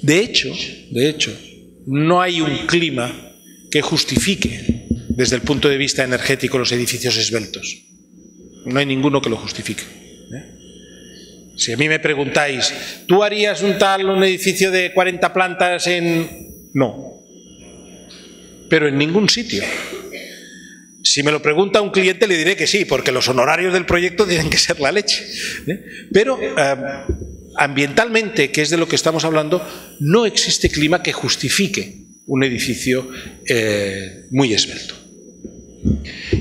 De hecho, no hay un clima que justifique desde el punto de vista energético los edificios esbeltos. No hay ninguno que lo justifique. Si a mí me preguntáis, ¿tú harías un edificio de 40 plantas en...? No. Pero en ningún sitio. Si me lo pregunta un cliente le diré que sí, porque los honorarios del proyecto tienen que ser la leche. Pero ambientalmente, que es de lo que estamos hablando, no existe clima que justifique un edificio muy esbelto.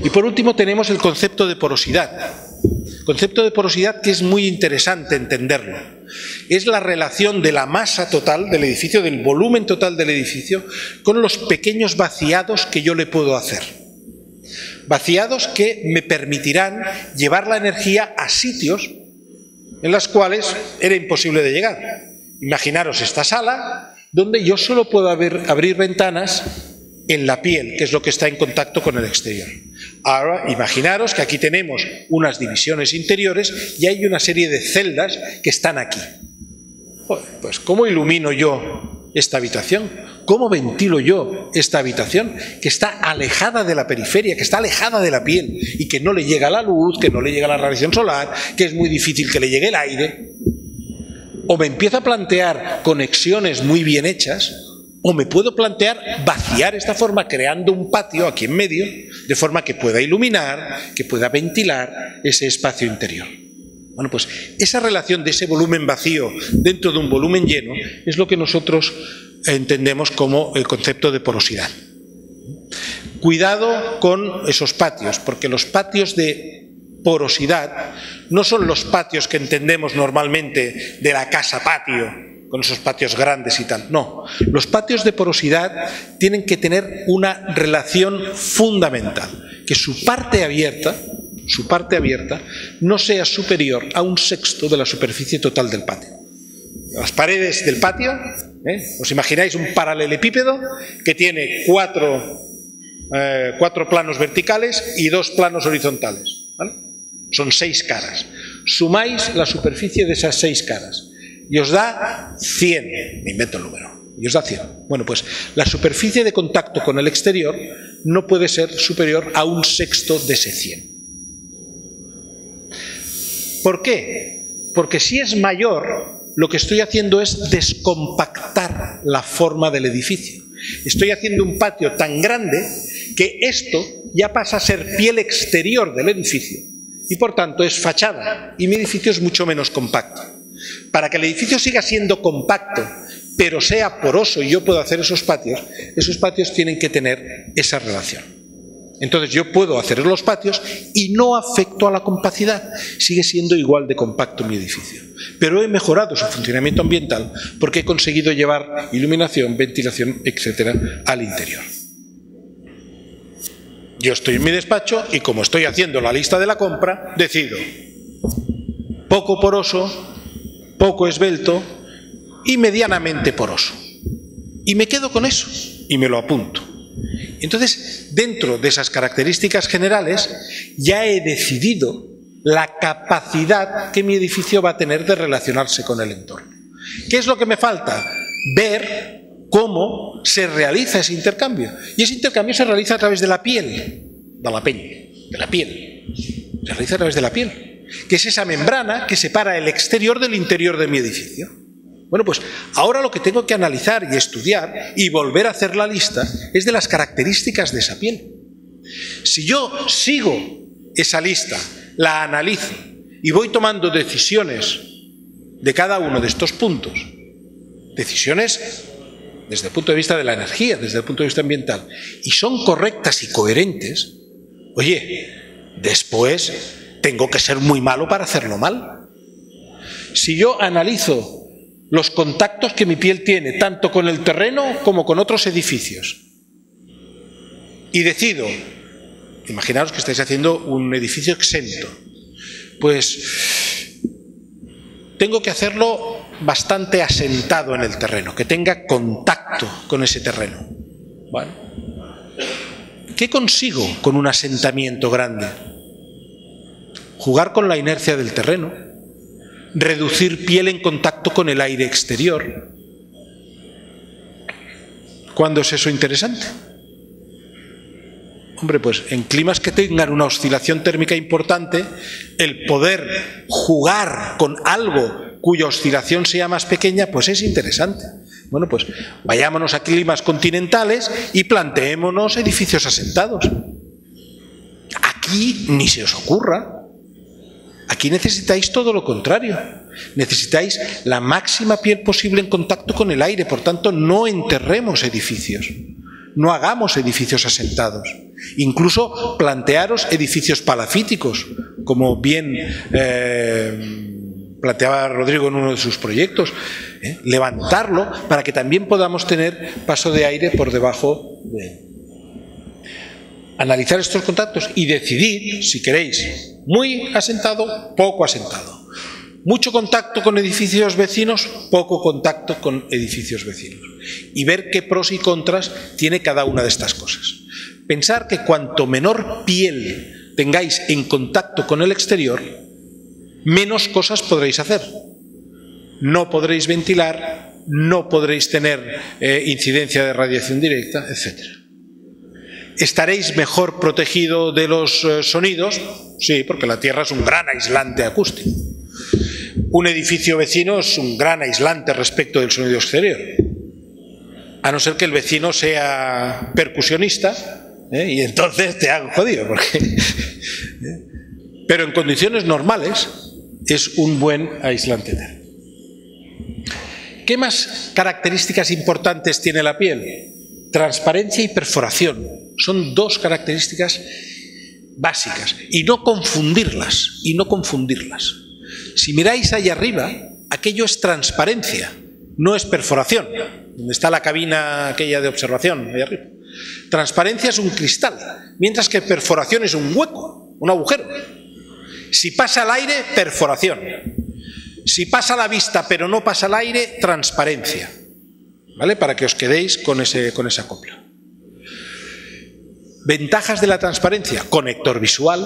Y por último tenemos el concepto de porosidad. Concepto de porosidad que es muy interesante entenderlo. Es la relación de la masa total del edificio, del volumen total del edificio, con los pequeños vaciados que yo le puedo hacer. Vaciados que me permitirán llevar la energía a sitios en los cuales era imposible de llegar. Imaginaros esta sala donde yo solo puedo abrir ventanas en la piel, que es lo que está en contacto con el exterior. Ahora, imaginaros que aquí tenemos unas divisiones interiores y hay una serie de celdas que están aquí. Pues, ¿cómo ilumino yo esta habitación? ¿Cómo ventilo yo esta habitación que está alejada de la periferia, que está alejada de la piel y que no le llega la luz, que no le llega la radiación solar, que es muy difícil que le llegue el aire? O me empiezo a plantear conexiones muy bien hechas, o me puedo plantear vaciar esta forma creando un patio aquí en medio, de forma que pueda iluminar, que pueda ventilar ese espacio interior. Bueno, pues esa relación de ese volumen vacío dentro de un volumen lleno es lo que nosotros entendemos como el concepto de porosidad. Cuidado con esos patios, porque los patios de porosidad no son los patios que entendemos normalmente de la casa patio, con esos patios grandes y tal. No, los patios de porosidad tienen que tener una relación fundamental, que su parte abierta no sea superior a 1/6 de la superficie total del patio. Las paredes del patio, os imagináis un paralelepípedo que tiene cuatro planos verticales y 2 planos horizontales, ¿vale? Son 6 caras. Sumáis la superficie de esas 6 caras y os da 100, me invento el número, y os da 100. Bueno, pues la superficie de contacto con el exterior no puede ser superior a 1/6 de ese 100. ¿Por qué? Porque si es mayor, lo que estoy haciendo es descompactar la forma del edificio. Estoy haciendo un patio tan grande que esto ya pasa a ser piel exterior del edificio y por tanto es fachada y mi edificio es mucho menos compacto. Para que el edificio siga siendo compacto, pero sea poroso y yo pueda hacer esos patios tienen que tener esa relación. Entonces yo puedo hacer los patios y no afecto a la compacidad, sigue siendo igual de compacto mi edificio. Pero he mejorado su funcionamiento ambiental porque he conseguido llevar iluminación, ventilación, etcétera, al interior. Yo estoy en mi despacho y como estoy haciendo la lista de la compra, decido poco poroso, poco esbelto y medianamente poroso. Y me quedo con eso y me lo apunto. Entonces, dentro de esas características generales, ya he decidido la capacidad que mi edificio va a tener de relacionarse con el entorno. ¿Qué es lo que me falta? Ver cómo se realiza ese intercambio. Y ese intercambio se realiza a través de la piel, de la piel. Se realiza a través de la piel, que es esa membrana que separa el exterior del interior de mi edificio. Bueno, pues ahora lo que tengo que analizar y estudiar y volver a hacer la lista es de las características de esa piel. Si yo sigo esa lista, la analizo y voy tomando decisiones de cada uno de estos puntos, decisiones desde el punto de vista de la energía, desde el punto de vista ambiental, y son correctas y coherentes, oye, después tengo que ser muy malo para hacerlo mal. Si yo analizo los contactos que mi piel tiene, tanto con el terreno como con otros edificios, y decido, imaginaos que estáis haciendo un edificio exento, pues tengo que hacerlo bastante asentado en el terreno, que tenga contacto con ese terreno. ¿Vale? ¿Qué consigo con un asentamiento grande? Jugar con la inercia del terreno, reducir piel en contacto con el aire exterior. ¿Cuándo es eso interesante? Hombre, pues en climas que tengan una oscilación térmica importante, el poder jugar con algo cuya oscilación sea más pequeña, pues es interesante. Bueno, pues vayámonos a climas continentales y planteémonos edificios asentados. Aquí ni se os ocurra. Aquí necesitáis todo lo contrario. Necesitáis la máxima piel posible en contacto con el aire. Por tanto, no enterremos edificios. No hagamos edificios asentados. Incluso plantearos edificios palafíticos, como bien planteaba Rodrigo en uno de sus proyectos. Levantarlo para que también podamos tener paso de aire por debajo de... Analizar estos contactos y decidir si queréis muy asentado, poco asentado. Mucho contacto con edificios vecinos, poco contacto con edificios vecinos. Y ver qué pros y contras tiene cada una de estas cosas. Pensar que cuanto menor piel tengáis en contacto con el exterior, menos cosas podréis hacer. No podréis ventilar, no podréis tener incidencia de radiación directa, etc. ¿Estaréis mejor protegido de los sonidos? Sí, porque la Tierra es un gran aislante acústico. Un edificio vecino es un gran aislante respecto del sonido exterior. A no ser que el vecino sea percusionista, y entonces te hago jodido. Pero en condiciones normales es un buen aislante. ¿Qué más características importantes tiene la piel? Transparencia y perforación. Son dos características básicas. Y no confundirlas. Si miráis ahí arriba, aquello es transparencia, no es perforación. Donde está la cabina aquella de observación, ahí arriba. Transparencia es un cristal, mientras que perforación es un hueco, un agujero. Si pasa el aire, perforación. Si pasa la vista pero no pasa el aire, transparencia. ¿Vale? Para que os quedéis con esa copla. Ventajas de la transparencia: conector visual,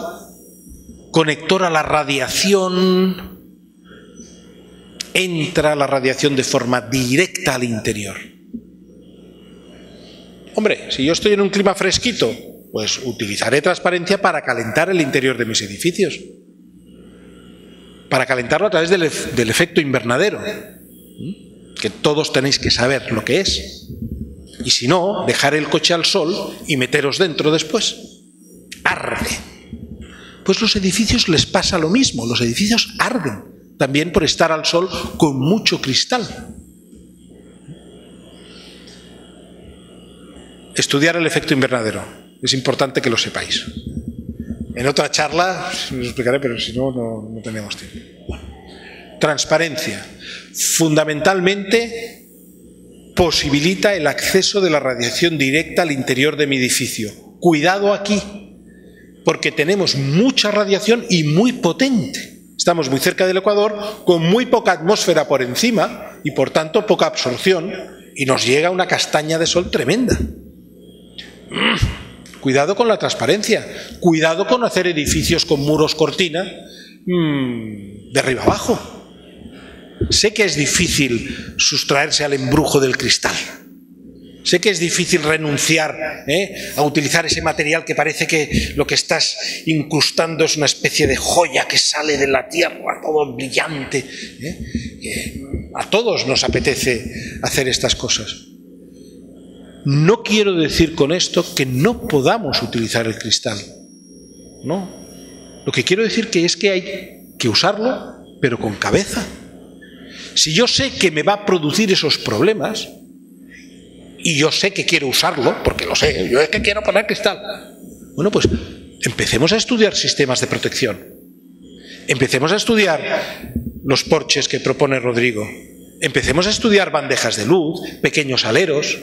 conector a la radiación. Entra la radiación de forma directa al interior. Hombre, si yo estoy en un clima fresquito, pues utilizaré transparencia para calentar el interior de mis edificios. Para calentarlo a través del efecto invernadero, que todos tenéis que saber lo que es. Y si no, dejar el coche al sol y meteros dentro después. Arde. Pues los edificios les pasa lo mismo, los edificios arden, también por estar al sol con mucho cristal. Estudiar el efecto invernadero, es importante que lo sepáis. En otra charla os explicaré, pero si no, no tenemos tiempo. Bueno. Transparencia. Fundamentalmente posibilita el acceso de la radiación directa al interior de mi edificio. Cuidado aquí, porque tenemos mucha radiación y muy potente. Estamos muy cerca del Ecuador, con muy poca atmósfera por encima y por tanto poca absorción, y nos llega una castaña de sol tremenda. Cuidado con la transparencia, cuidado con hacer edificios con muros cortina de arriba abajo. Sé que es difícil sustraerse al embrujo del cristal. Sé que es difícil renunciar a utilizar ese material que parece que lo que estás incrustando es una especie de joya que sale de la tierra, todo brillante. A todos nos apetece hacer estas cosas. No quiero decir con esto que no podamos utilizar el cristal. No. Lo que quiero decir es que hay que usarlo, pero con cabeza. Si yo sé que me va a producir esos problemas, y yo sé que quiero usarlo, porque lo sé, yo es que quiero poner cristal. Bueno, pues empecemos a estudiar sistemas de protección. Empecemos a estudiar los porches que propone Rodrigo. Empecemos a estudiar bandejas de luz, pequeños aleros,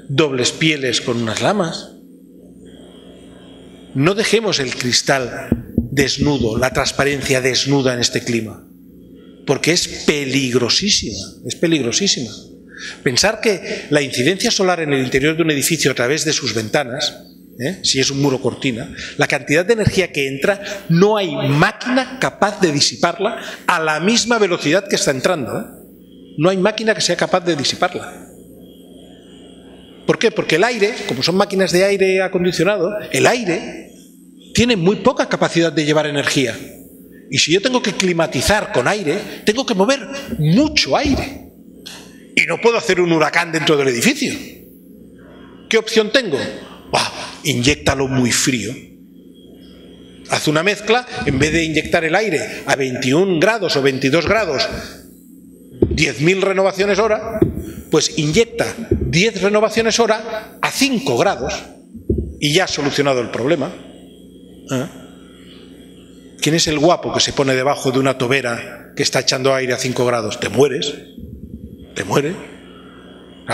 dobles pieles con unas lamas. No dejemos el cristal desnudo, la transparencia desnuda en este clima, porque es peligrosísima, es peligrosísima. Pensar que la incidencia solar en el interior de un edificio a través de sus ventanas, si es un muro cortina, la cantidad de energía que entra, no hay máquina capaz de disiparla a la misma velocidad que está entrando. No hay máquina que sea capaz de disiparla. ¿Por qué? Porque el aire, como son máquinas de aire acondicionado, el aire tiene muy poca capacidad de llevar energía. Y si yo tengo que climatizar con aire, tengo que mover mucho aire. Y no puedo hacer un huracán dentro del edificio. ¿Qué opción tengo? Inyéctalo muy frío. Haz una mezcla, en vez de inyectar el aire a 21 grados o 22 grados, 10.000 renovaciones hora, pues inyecta 10 renovaciones hora a 5 grados y ya has solucionado el problema. ¿Quién es el guapo que se pone debajo de una tobera que está echando aire a 5 grados? Te mueres. Te mueres.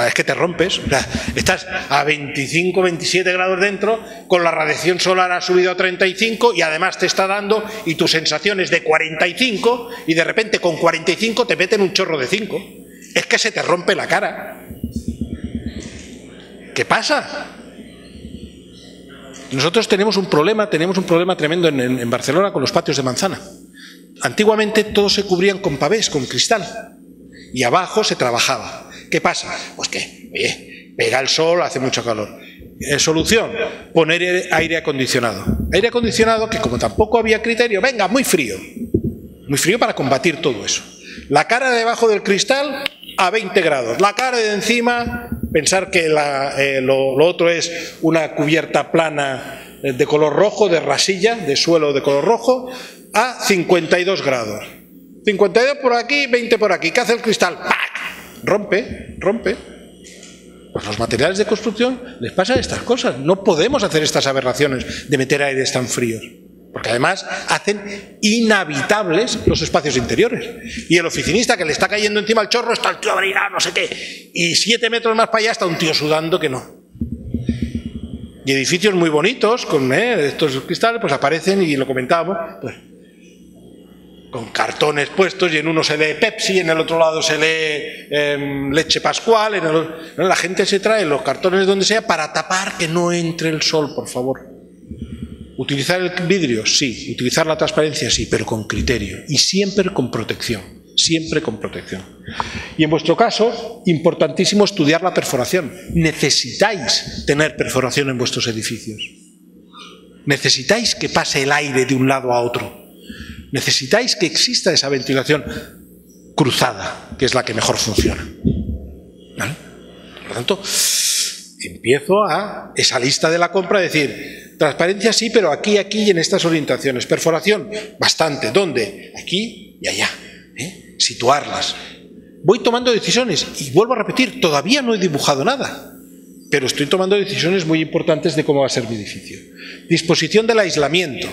Es que te rompes. O sea, estás a 25, 27 grados dentro, con la radiación solar ha subido a 35 y además te está dando, y tu sensación es de 45 y de repente con 45 te meten un chorro de 5. Es que se te rompe la cara. ¿Qué pasa? Nosotros tenemos un problema tremendo en Barcelona con los patios de manzana. Antiguamente todos se cubrían con pavés, con cristal, y abajo se trabajaba. ¿Qué pasa? Pues que, oye, pega el sol, hace mucho calor. Solución, poner aire acondicionado. Aire acondicionado que, como tampoco había criterio, venga, muy frío para combatir todo eso. La cara de debajo del cristal a 20 grados, la cara de encima, pensar que lo otro es una cubierta plana de color rojo, de rasilla, de suelo de color rojo, a 52 grados. 52 por aquí, 20 por aquí. ¿Qué hace el cristal? ¡Pac! Rompe. Pues los materiales de construcción les pasa estas cosas. No podemos hacer estas aberraciones de meter aires tan fríos, porque además hacen inhabitables los espacios interiores. Y el oficinista que le está cayendo encima el chorro, está el tío abrigado, no sé qué, y 7 metros más para allá está un tío sudando que no. Y edificios muy bonitos con estos cristales pues aparecen, y lo comentábamos, pues con cartones puestos, y en uno se lee Pepsi, en el otro lado se lee leche Pascual, la gente se trae los cartones donde sea para tapar que no entre el sol, por favor. ¿Utilizar el vidrio? Sí. ¿Utilizar la transparencia? Sí, pero con criterio y siempre con protección, siempre con protección. Y en vuestro caso, importantísimo estudiar la perforación. Necesitáis tener perforación en vuestros edificios. Necesitáis que pase el aire de un lado a otro. Necesitáis que exista esa ventilación cruzada, que es la que mejor funciona. ¿Vale? Por lo tanto, empiezo a esa lista de la compra, decir, transparencia sí, pero aquí y en estas orientaciones. Perforación, bastante. ¿Dónde? Aquí y allá. Situarlas. Voy tomando decisiones, y vuelvo a repetir, todavía no he dibujado nada, pero estoy tomando decisiones muy importantes de cómo va a ser mi edificio. Disposición del aislamiento.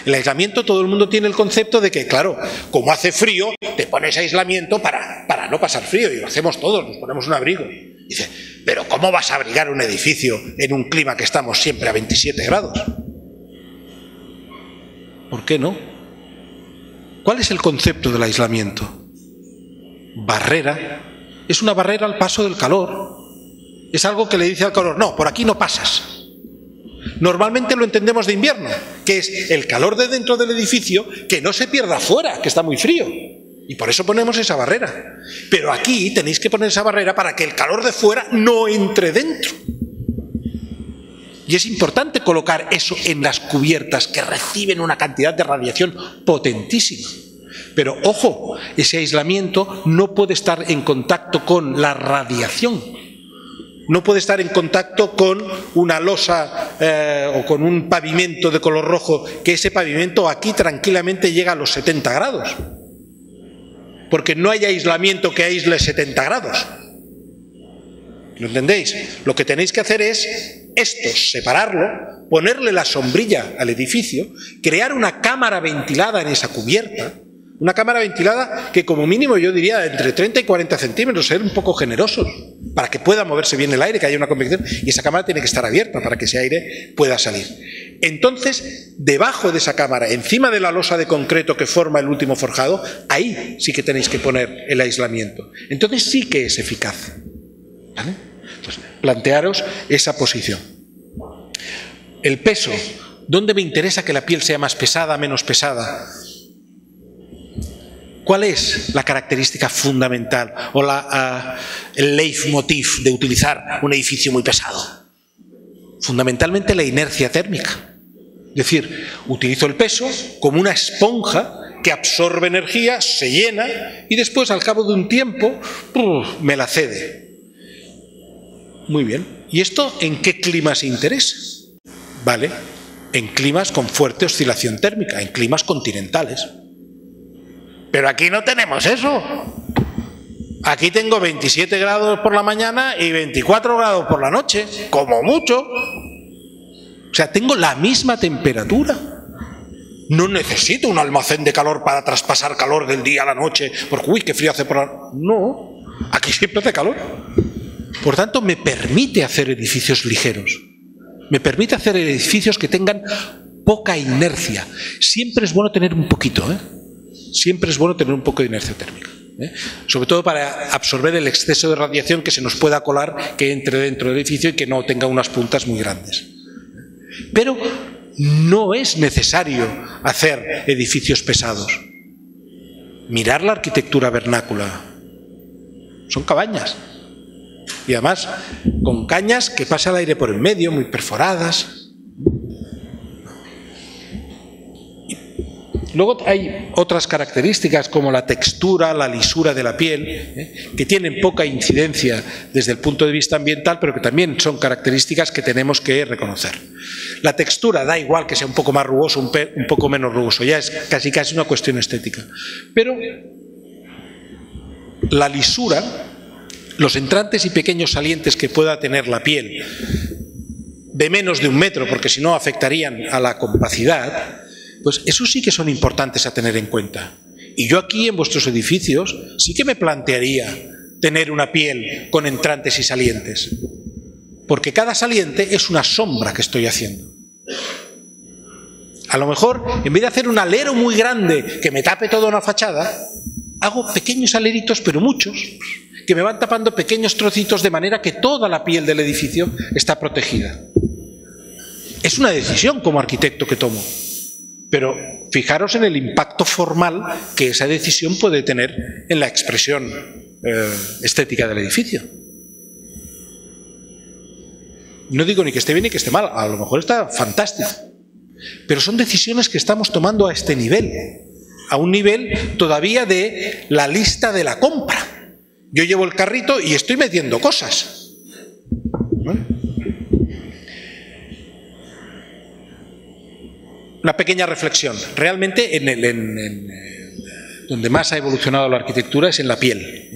El aislamiento, todo el mundo tiene el concepto de que, claro, como hace frío, te pones aislamiento para no pasar frío, y lo hacemos todos, nos ponemos un abrigo. Dice, pero ¿cómo vas a abrigar un edificio en un clima que estamos siempre a 27 grados? ¿Por qué no? ¿Cuál es el concepto del aislamiento? Barrera. Es una barrera al paso del calor. Es algo que le dice al calor, no, por aquí no pasas. Normalmente lo entendemos de invierno, que es el calor de dentro del edificio que no se pierda afuera, que está muy frío. Y por eso ponemos esa barrera. Pero aquí tenéis que poner esa barrera para que el calor de fuera no entre dentro. Y es importante colocar eso en las cubiertas, que reciben una cantidad de radiación potentísima. Pero ojo, ese aislamiento no puede estar en contacto con la radiación. No puede estar en contacto con una losa o con un pavimento de color rojo, que ese pavimento aquí tranquilamente llega a los 70 grados. Porque no hay aislamiento que aísle 70 grados. ¿Lo entendéis? Lo que tenéis que hacer es esto, separarlo, ponerle la sombrilla al edificio, crear una cámara ventilada en esa cubierta. Una cámara ventilada que como mínimo yo diría entre 30 y 40 centímetros, ser un poco generosos, para que pueda moverse bien el aire, que haya una convección, y esa cámara tiene que estar abierta para que ese aire pueda salir. Entonces, debajo de esa cámara, encima de la losa de concreto que forma el último forjado, ahí sí que tenéis que poner el aislamiento. Entonces sí que es eficaz. ¿Vale? Pues plantearos esa posición. El peso. ¿Dónde me interesa que la piel sea más pesada, menos pesada? ¿Cuál es la característica fundamental o el leitmotiv de utilizar un edificio muy pesado? Fundamentalmente la inercia térmica. Es decir, utilizo el peso como una esponja que absorbe energía, se llena y después, al cabo de un tiempo, me la cede. Muy bien. ¿Y esto en qué climas interesa? Vale, en climas con fuerte oscilación térmica, en climas continentales. Pero aquí no tenemos eso. Aquí tengo 27 grados por la mañana y 24 grados por la noche, como mucho. O sea, tengo la misma temperatura. No necesito un almacén de calor para traspasar calor del día a la noche, porque uy, qué frío hace por la... No, aquí siempre hace calor. Por tanto, me permite hacer edificios ligeros. Me permite hacer edificios que tengan poca inercia. Siempre es bueno tener un poquito, Siempre es bueno tener un poco de inercia térmica. Sobre todo para absorber el exceso de radiación que se nos pueda colar, que entre dentro del edificio y que no tenga unas puntas muy grandes. Pero no es necesario hacer edificios pesados. Mirar la arquitectura vernácula. Son cabañas. Y además con cañas que pasa el aire por el medio, muy perforadas. Luego hay otras características como la textura, la lisura de la piel, que tienen poca incidencia desde el punto de vista ambiental, pero que también son características que tenemos que reconocer. La textura da igual que sea un poco más rugoso, un poco menos rugoso, ya es casi una cuestión estética. Pero la lisura, los entrantes y pequeños salientes que pueda tener la piel de menos de 1 metro, porque si no afectarían a la compacidad, pues eso sí que son importantes a tener en cuenta. Y yo aquí en vuestros edificios sí que me plantearía tener una piel con entrantes y salientes, porque cada saliente es una sombra que estoy haciendo. A lo mejor, en vez de hacer un alero muy grande que me tape toda una fachada, hago pequeños aleritos, pero muchos, que me van tapando pequeños trocitos de manera que toda la piel del edificio está protegida. Es una decisión como arquitecto que tomo. Pero fijaros en el impacto formal que esa decisión puede tener en la expresión estética del edificio. No digo ni que esté bien ni que esté mal, a lo mejor está fantástico. Pero son decisiones que estamos tomando a este nivel, a un nivel todavía de la lista de la compra. Yo llevo el carrito y estoy metiendo cosas. ¿Vale? Una pequeña reflexión. Realmente donde más ha evolucionado la arquitectura es en la piel.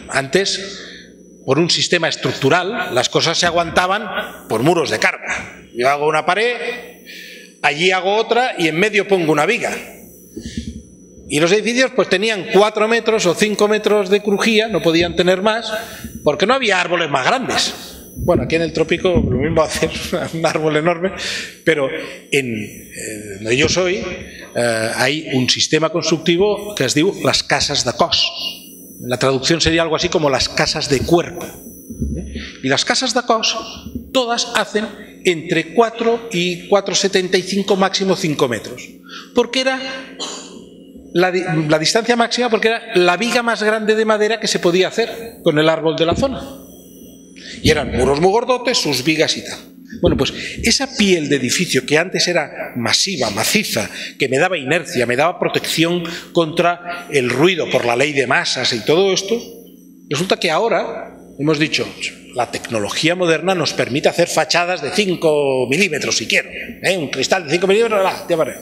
Antes, por un sistema estructural, las cosas se aguantaban por muros de carga. Yo hago una pared, allí hago otra y en medio pongo una viga. Y los edificios pues tenían 4 metros o 5 metros de crujía, no podían tener más, porque no había árboles más grandes. Bueno, aquí en el trópico lo mismo hacer un árbol enorme, pero donde yo soy hay un sistema constructivo que es diu las casas de cos. La traducción sería algo así como las casas de cuerpo. Y las casas de cos todas hacen entre 4 y 4,75, máximo 5 metros. Porque era la distancia máxima, porque era la viga más grande de madera que se podía hacer con el árbol de la zona. Y eran muros muy gordotes, sus vigas y tal. Bueno, pues esa piel de edificio que antes era masiva, maciza, que me daba inercia, me daba protección contra el ruido por la ley de masas y todo esto, resulta que ahora, hemos dicho, la tecnología moderna nos permite hacer fachadas de 5 milímetros si quiero. Un cristal de 5 milímetros, bueno,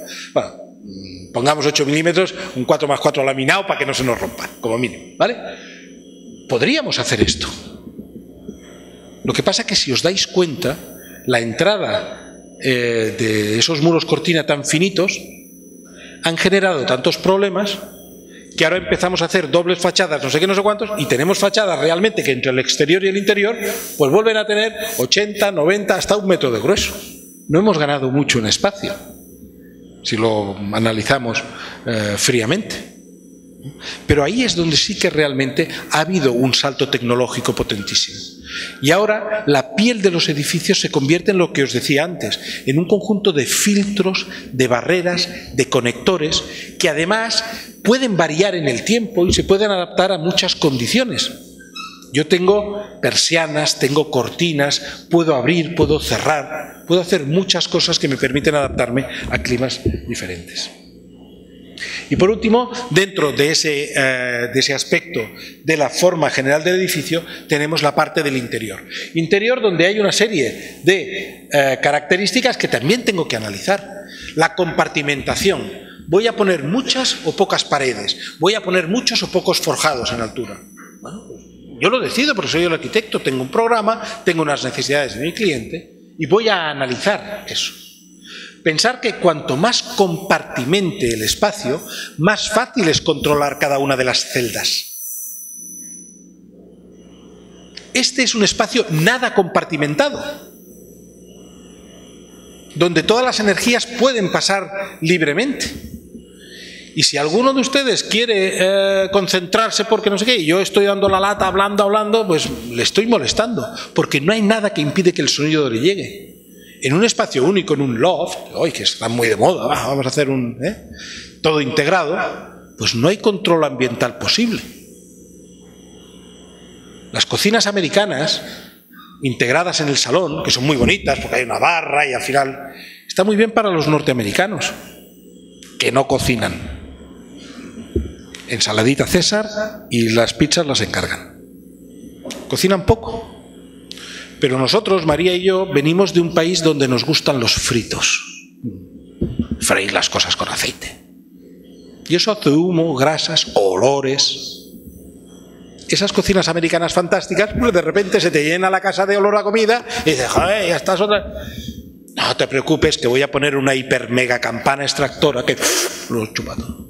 pongamos 8 milímetros, un 4x4 laminado para que no se nos rompa, como mínimo, ¿vale? Podríamos hacer esto. Lo que pasa es que si os dais cuenta, la entrada de esos muros cortina tan finitos han generado tantos problemas que ahora empezamos a hacer dobles fachadas, no sé qué, no sé cuántos, y tenemos fachadas realmente que entre el exterior y el interior pues vuelven a tener 80, 90, hasta 1 metro de grueso. No hemos ganado mucho en espacio, si lo analizamos fríamente. Pero ahí es donde sí que realmente ha habido un salto tecnológico potentísimo. Y ahora la piel de los edificios se convierte en lo que os decía antes, en un conjunto de filtros, de barreras, de conectores, que además pueden variar en el tiempo y se pueden adaptar a muchas condiciones. Yo tengo persianas, tengo cortinas, puedo abrir, puedo cerrar, puedo hacer muchas cosas que me permiten adaptarme a climas diferentes. Y por último, dentro de ese aspecto de la forma general del edificio, tenemos la parte del interior. Interior donde hay una serie de características que también tengo que analizar. La compartimentación. ¿Voy a poner muchas o pocas paredes? ¿Voy a poner muchos o pocos forjados en altura? Bueno, pues yo lo decido porque soy el arquitecto, tengo un programa, tengo unas necesidades de mi cliente y voy a analizar eso. Pensar que cuanto más compartimente el espacio, más fácil es controlar cada una de las celdas. Este es un espacio nada compartimentado, donde todas las energías pueden pasar libremente. Y si alguno de ustedes quiere concentrarse porque no sé qué, y yo estoy dando la lata, hablando, pues le estoy molestando, porque no hay nada que impide que el sonido le llegue. En un espacio único, en un loft, hoy que está muy de moda, vamos a hacer todo integrado, pues no hay control ambiental posible. Las cocinas americanas, integradas en el salón, que son muy bonitas porque hay una barra y al final, está muy bien para los norteamericanos, que no cocinan. Ensaladita César y las pizzas las encargan. Cocinan poco. Pero nosotros, María y yo, venimos de un país donde nos gustan los fritos. Freír las cosas con aceite. Y eso hace humo, grasas, olores. Esas cocinas americanas fantásticas, pues de repente se te llena la casa de olor a comida y dices, joder, ya estás otra... No te preocupes que voy a poner una hiper mega campana extractora que lo chupa todo.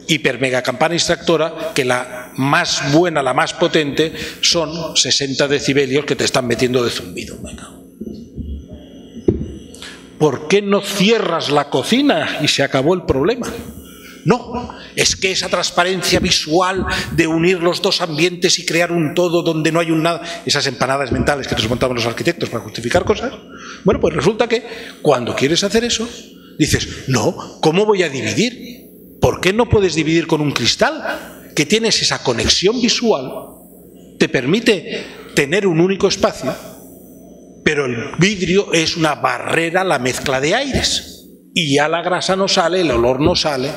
Hiper mega campana extractora que la más buena, la más potente son 60 decibelios que te están metiendo de zumbido. Venga. ¿Por qué no cierras la cocina y se acabó el problema? No, es que esa transparencia visual de unir los dos ambientes y crear un todo donde no hay un nada, esas empanadas mentales que nos montaban los arquitectos para justificar cosas, bueno, pues resulta que cuando quieres hacer eso, dices, no, ¿cómo voy a dividir? ¿Por qué no puedes dividir con un cristal? Que tienes esa conexión visual, te permite tener un único espacio, pero el vidrio es una barrera, la mezcla de aires. Y ya la grasa no sale, el olor no sale.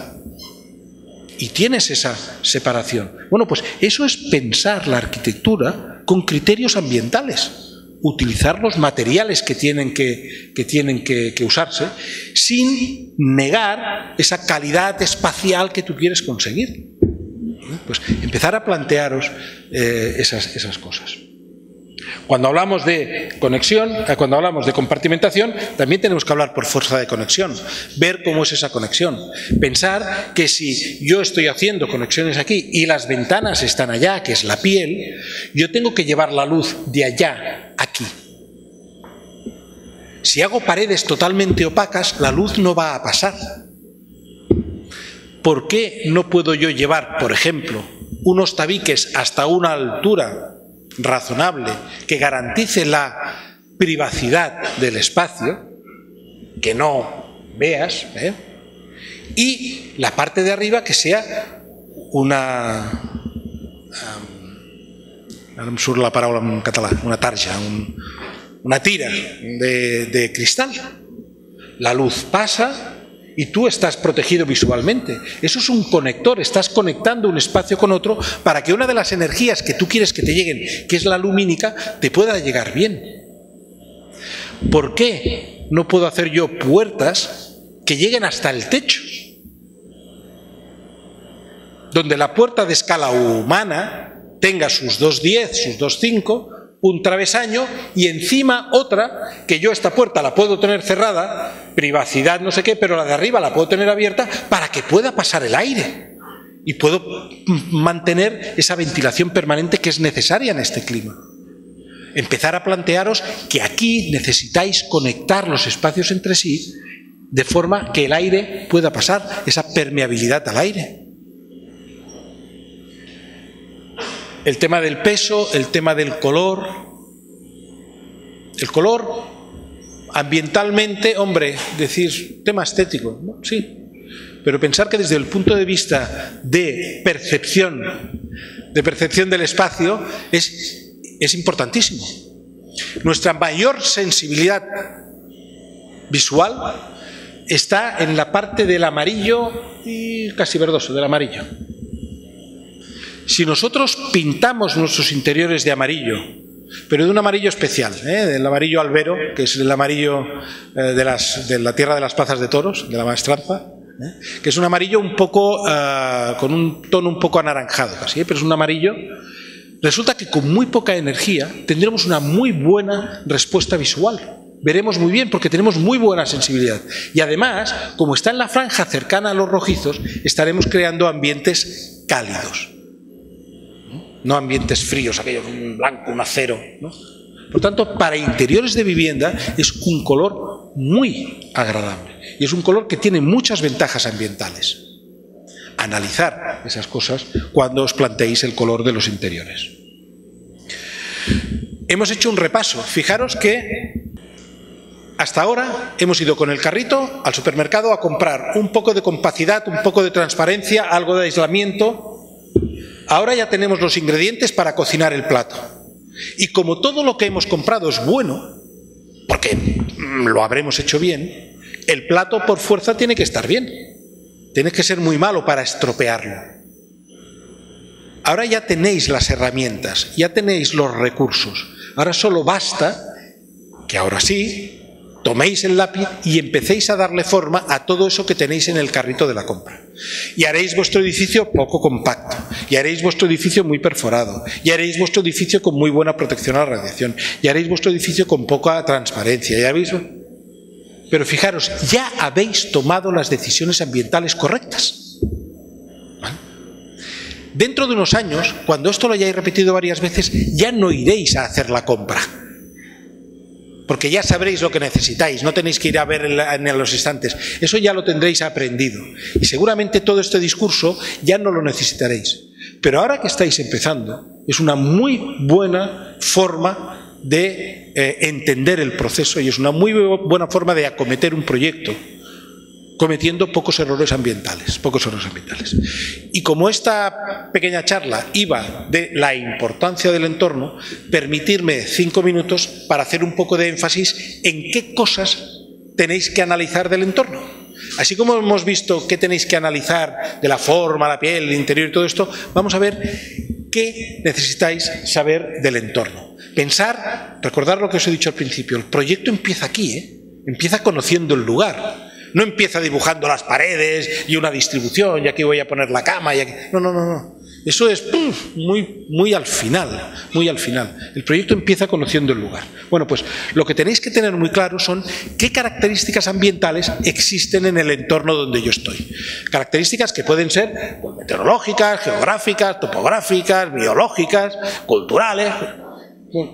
Y tienes esa separación. Bueno, pues eso es pensar la arquitectura con criterios ambientales. Utilizar los materiales que tienen que usarse sin negar esa calidad espacial que tú quieres conseguir. Pues empezar a plantearos esas cosas. Cuando hablamos de conexión, cuando hablamos de compartimentación, también tenemos que hablar por fuerza de conexión, ver cómo es esa conexión. Pensar que si yo estoy haciendo conexiones aquí y las ventanas están allá, que es la piel, yo tengo que llevar la luz de allá aquí. Si hago paredes totalmente opacas, la luz no va a pasar. ¿Por qué no puedo yo llevar, por ejemplo, unos tabiques hasta una altura razonable que garantice la privacidad del espacio, que no veas, y la parte de arriba que sea una... no me surt la paraula en català, una tarja, una tira de cristal. La luz pasa y tú estás protegido visualmente. Eso es un conector, estás conectando un espacio con otro para que una de las energías que tú quieres que te lleguen, que es la lumínica, te pueda llegar bien. ¿Por qué no puedo hacer yo puertas que lleguen hasta el techo? Donde la puerta de escala humana tenga sus 2,10, sus 2,5, un travesaño y encima otra, que yo esta puerta la puedo tener cerrada, privacidad no sé qué, pero la de arriba la puedo tener abierta para que pueda pasar el aire y puedo mantener esa ventilación permanente que es necesaria en este clima. Empezar a plantearos que aquí necesitáis conectar los espacios entre sí de forma que el aire pueda pasar, esa permeabilidad al aire. el tema del peso, el tema del color. El color, ambientalmente, hombre, decir, tema estético, ¿no? Sí. Pero pensar que desde el punto de vista de percepción del espacio es importantísimo. Nuestra mayor sensibilidad visual está en la parte del amarillo y casi verdoso, del amarillo. Si nosotros pintamos nuestros interiores de amarillo, pero de un amarillo especial, del amarillo albero, que es el amarillo de la tierra de las plazas de toros, de la maestranza, que es un amarillo un poco con un tono un poco anaranjado casi, pero es un amarillo. Resulta que con muy poca energía tendremos una muy buena respuesta visual. Veremos muy bien porque tenemos muy buena sensibilidad. Y además, como está en la franja cercana a los rojizos, estaremos creando ambientes cálidos. No ambientes fríos, aquello con un blanco, un acero, ¿no? Por tanto, para interiores de vivienda es un color muy agradable. Y es un color que tiene muchas ventajas ambientales. Analizar esas cosas cuando os planteéis el color de los interiores. Hemos hecho un repaso. Fijaros que hasta ahora hemos ido con el carrito al supermercado a comprar un poco de compacidad, un poco de transparencia, algo de aislamiento. Ahora ya tenemos los ingredientes para cocinar el plato. Y como todo lo que hemos comprado es bueno, porque lo habremos hecho bien, el plato por fuerza tiene que estar bien. Tiene que ser muy malo para estropearlo. Ahora ya tenéis las herramientas, ya tenéis los recursos. Ahora solo basta que ahora sí toméis el lápiz y empecéis a darle forma a todo eso que tenéis en el carrito de la compra. Y haréis vuestro edificio poco compacto, y haréis vuestro edificio muy perforado, y haréis vuestro edificio con muy buena protección a la radiación, y haréis vuestro edificio con poca transparencia. ¿Ya veis? Pero fijaros, ya habéis tomado las decisiones ambientales correctas. ¿Vale? Dentro de unos años, cuando esto lo hayáis repetido varias veces, ya no iréis a hacer la compra. Porque ya sabréis lo que necesitáis, no tenéis que ir a ver en los estantes. Eso ya lo tendréis aprendido. Y seguramente todo este discurso ya no lo necesitaréis. Pero ahora que estáis empezando, es una muy buena forma de entender el proceso y es una muy buena forma de acometer un proyecto cometiendo pocos errores ambientales. Y como esta pequeña charla iba de la importancia del entorno, permitirme 5 minutos para hacer un poco de énfasis en qué cosas tenéis que analizar del entorno. Así como hemos visto qué tenéis que analizar de la forma, la piel, el interior y todo esto, vamos a ver qué necesitáis saber del entorno. Pensar, recordar lo que os he dicho al principio, el proyecto empieza aquí, empieza conociendo el lugar. No empieza dibujando las paredes y una distribución, y aquí voy a poner la cama, y aquí... No. Eso es muy al final, muy al final. El proyecto empieza conociendo el lugar. Bueno, pues lo que tenéis que tener muy claro son qué características ambientales existen en el entorno donde yo estoy. Características que pueden ser pues, meteorológicas, geográficas, topográficas, biológicas, culturales...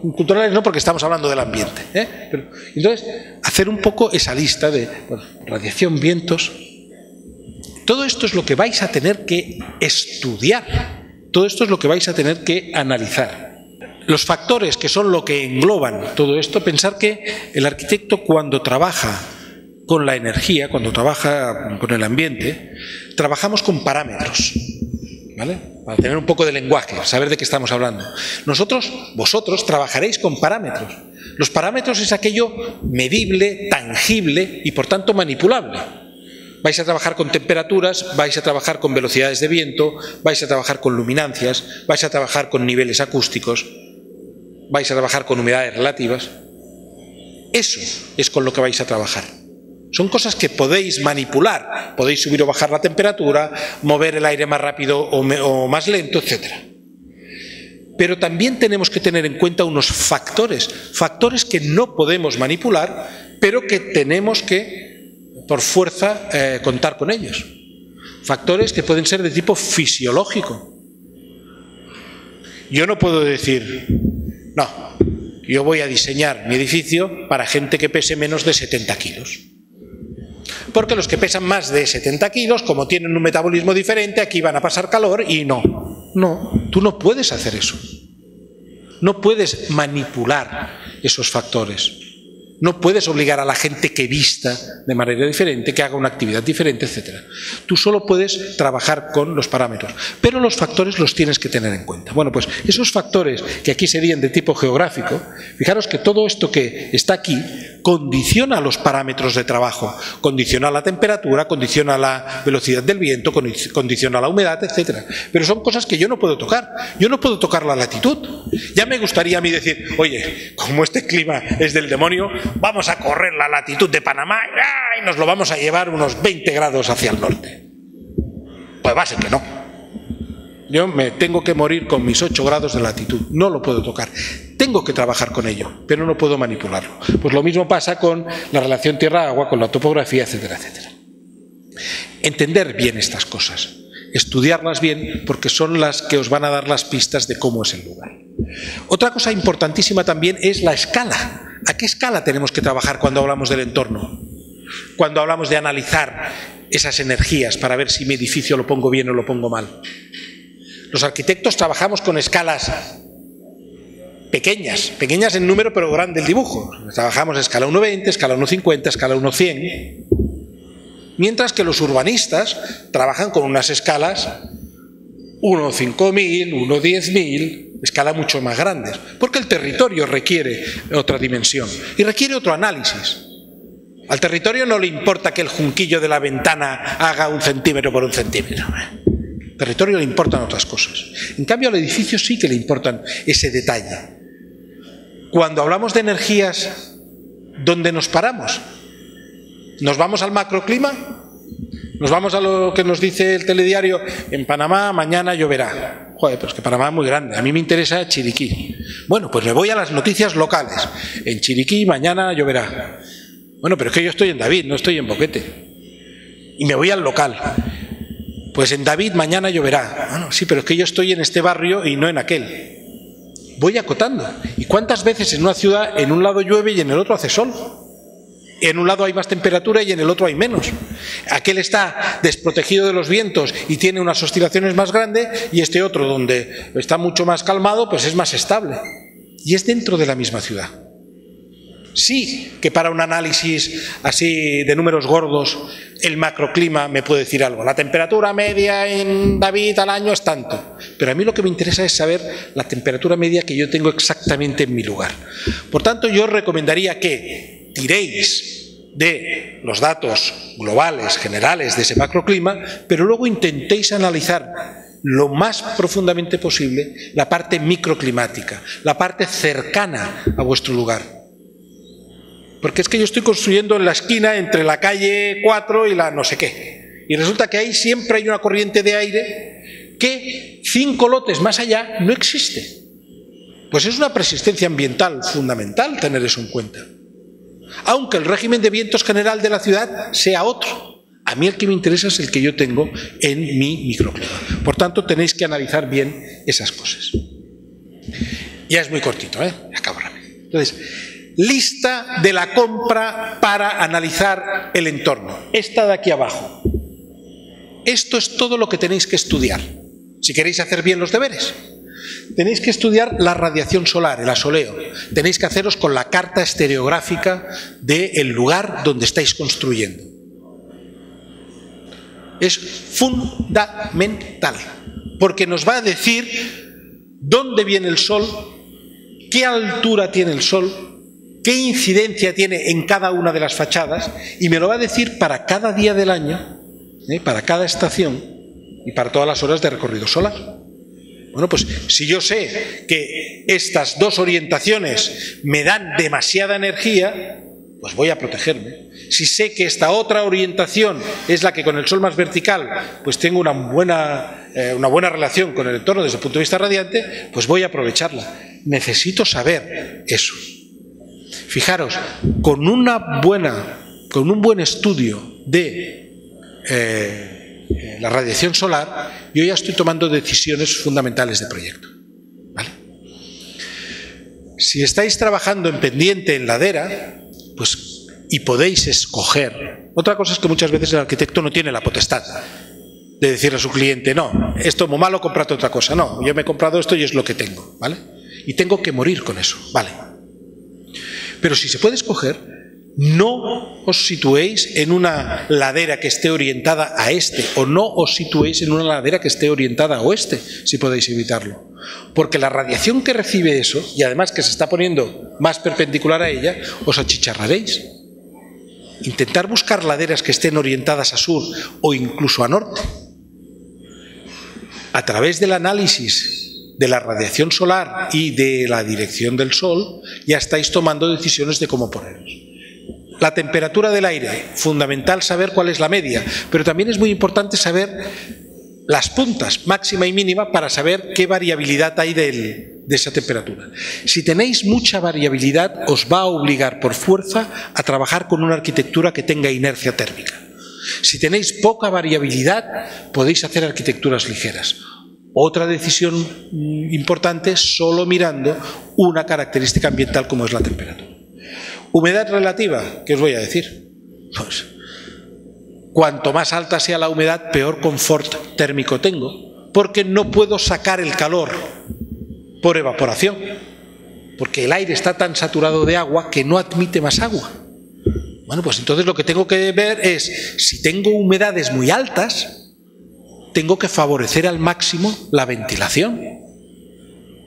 Culturales no, porque estamos hablando del ambiente. Pero, entonces, hacer un poco esa lista de radiación, vientos. Todo esto es lo que vais a tener que estudiar. Todo esto es lo que vais a tener que analizar. Los factores que son lo que engloban todo esto, pensar que el arquitecto cuando trabaja con la energía, cuando trabaja con el ambiente, trabajamos con parámetros. ¿Vale? Para tener un poco de lenguaje, saber de qué estamos hablando. Vosotros trabajaréis con parámetros. Los parámetros es aquello medible, tangible y por tanto manipulable. Vais a trabajar con temperaturas, vais a trabajar con velocidades de viento, vais a trabajar con luminancias, vais a trabajar con niveles acústicos, vais a trabajar con humedades relativas. Eso es con lo que vais a trabajar. Son cosas que podéis manipular, podéis subir o bajar la temperatura, mover el aire más rápido o más lento, etc. Pero también tenemos que tener en cuenta unos factores que no podemos manipular, pero que tenemos que, por fuerza, contar con ellos. Factores que pueden ser de tipo fisiológico. Yo no puedo decir, no, yo voy a diseñar mi edificio para gente que pese menos de 70 kilos. Porque los que pesan más de 70 kilos, como tienen un metabolismo diferente, aquí van a pasar calor y no. no, tú no puedes hacer eso. No puedes manipular esos factores. No puedes obligar a la gente que vista de manera diferente, que haga una actividad diferente, etc. Tú solo puedes trabajar con los parámetros, pero los factores los tienes que tener en cuenta. Bueno, pues esos factores que aquí serían de tipo geográfico, fijaros que todo esto que está aquí condiciona los parámetros de trabajo, condiciona la temperatura, condiciona la velocidad del viento, condiciona la humedad, etc. Pero son cosas que yo no puedo tocar. Yo no puedo tocar la latitud. Ya me gustaría a mí decir, oye, como este clima es del demonio, vamos a correr la latitud de Panamá y nos lo vamos a llevar unos 20 grados hacia el norte. Pues va a ser que no. Yo me tengo que morir con mis 8 grados de latitud. No lo puedo tocar. Tengo que trabajar con ello, pero no puedo manipularlo. Pues lo mismo pasa con la relación tierra-agua, con la topografía, etcétera, etcétera. Entender bien estas cosas, estudiarlas bien, porque son las que os van a dar las pistas de cómo es el lugar. Otra cosa importantísima también es la escala. ¿A qué escala tenemos que trabajar cuando hablamos del entorno? Cuando hablamos de analizar esas energías para ver si mi edificio lo pongo bien o lo pongo mal. Los arquitectos trabajamos con escalas pequeñas en número pero grande el dibujo. Trabajamos a escala 1,20, escala 1,50, escala 1,100. Mientras que los urbanistas trabajan con unas escalas 1,5000, 1,10000, escala mucho más grandes, porque el territorio requiere otra dimensión y requiere otro análisis. Al territorio no le importa que el junquillo de la ventana haga 1 centímetro por 1 centímetro. Al territorio le importan otras cosas. En cambio al edificio sí que le importan ese detalle. Cuando hablamos de energías, ¿dónde nos paramos? ¿Nos vamos al macroclima? ¿Nos vamos a lo que nos dice el telediario? En Panamá mañana lloverá. Joder, pero es que Panamá es muy grande. A mí me interesa Chiriquí. Bueno, pues me voy a las noticias locales. En Chiriquí mañana lloverá. Bueno, pero es que yo estoy en David, no estoy en Boquete. Y me voy al local. Pues en David mañana lloverá. Bueno, sí, pero es que yo estoy en este barrio y no en aquel. Voy acotando. ¿Y cuántas veces en una ciudad, en un lado llueve y en el otro hace sol? En un lado hay más temperatura y en el otro hay menos. Aquel está desprotegido de los vientos y tiene unas oscilaciones más grandes, y este otro, donde está mucho más calmado, pues es más estable. Y es dentro de la misma ciudad. Sí que para un análisis así de números gordos, el macroclima me puede decir algo. La temperatura media en David al año es tanto. Pero a mí lo que me interesa es saber la temperatura media que yo tengo exactamente en mi lugar. Por tanto, yo os recomendaría que tiréis de los datos globales, generales de ese macroclima, pero luego intentéis analizar lo más profundamente posible la parte microclimática, la parte cercana a vuestro lugar. Porque es que yo estoy construyendo en la esquina entre la calle 4 y la no sé qué. Y resulta que ahí siempre hay una corriente de aire que 5 lotes más allá no existe. Pues es una persistencia ambiental fundamental tener eso en cuenta. Aunque el régimen de vientos general de la ciudad sea otro. A mí el que me interesa es el que yo tengo en mi microclima. Por tanto, tenéis que analizar bien esas cosas. Ya es muy cortito, acabo rápido. Entonces, lista de la compra para analizar el entorno. Esta de aquí abajo. Esto es todo lo que tenéis que estudiar. Si queréis hacer bien los deberes. Tenéis que estudiar la radiación solar, el asoleo. Tenéis que haceros con la carta estereográfica del lugar donde estáis construyendo. Es fundamental, porque nos va a decir dónde viene el sol, qué altura tiene el sol, qué incidencia tiene en cada una de las fachadas, y me lo va a decir para cada día del año, para cada estación y para todas las horas de recorrido solar. Bueno, pues si yo sé que estas dos orientaciones me dan demasiada energía, pues voy a protegerme. Si sé que esta otra orientación es la que con el sol más vertical, pues tengo una buena relación con el entorno desde el punto de vista radiante, pues voy a aprovecharla. Necesito saber eso. Fijaros, con un buen estudio de la radiación solar, yo ya estoy tomando decisiones fundamentales de proyecto. ¿Vale? Si estáis trabajando en pendiente, en ladera, pues, y podéis escoger. Otra cosa es que muchas veces el arquitecto no tiene la potestad. de decirle a su cliente, no, esto es muy malo, cómprate otra cosa. No, yo me he comprado esto y es lo que tengo, ¿vale? Y tengo que morir con eso, ¿vale? Pero si se puede escoger, no os situéis en una ladera que esté orientada a este, o no os situéis en una ladera que esté orientada a oeste, si podéis evitarlo. Porque la radiación que recibe eso, y además que se está poniendo más perpendicular a ella, os achicharraréis. Intentar buscar laderas que estén orientadas a sur o incluso a norte, a través del análisis de la radiación solar y de la dirección del sol, ya estáis tomando decisiones de cómo poneros. La temperatura del aire, fundamental saber cuál es la media, pero también es muy importante saber las puntas, máxima y mínima, para saber qué variabilidad hay de esa temperatura. Si tenéis mucha variabilidad, os va a obligar por fuerza a trabajar con una arquitectura que tenga inercia térmica. Si tenéis poca variabilidad, podéis hacer arquitecturas ligeras. Otra decisión importante, solo mirando una característica ambiental como es la temperatura. Humedad relativa, ¿qué os voy a decir? Pues, cuanto más alta sea la humedad, peor confort térmico tengo, porque no puedo sacar el calor por evaporación, porque el aire está tan saturado de agua que no admite más agua. Bueno, pues entonces lo que tengo que ver es, si tengo humedades muy altas, tengo que favorecer al máximo la ventilación.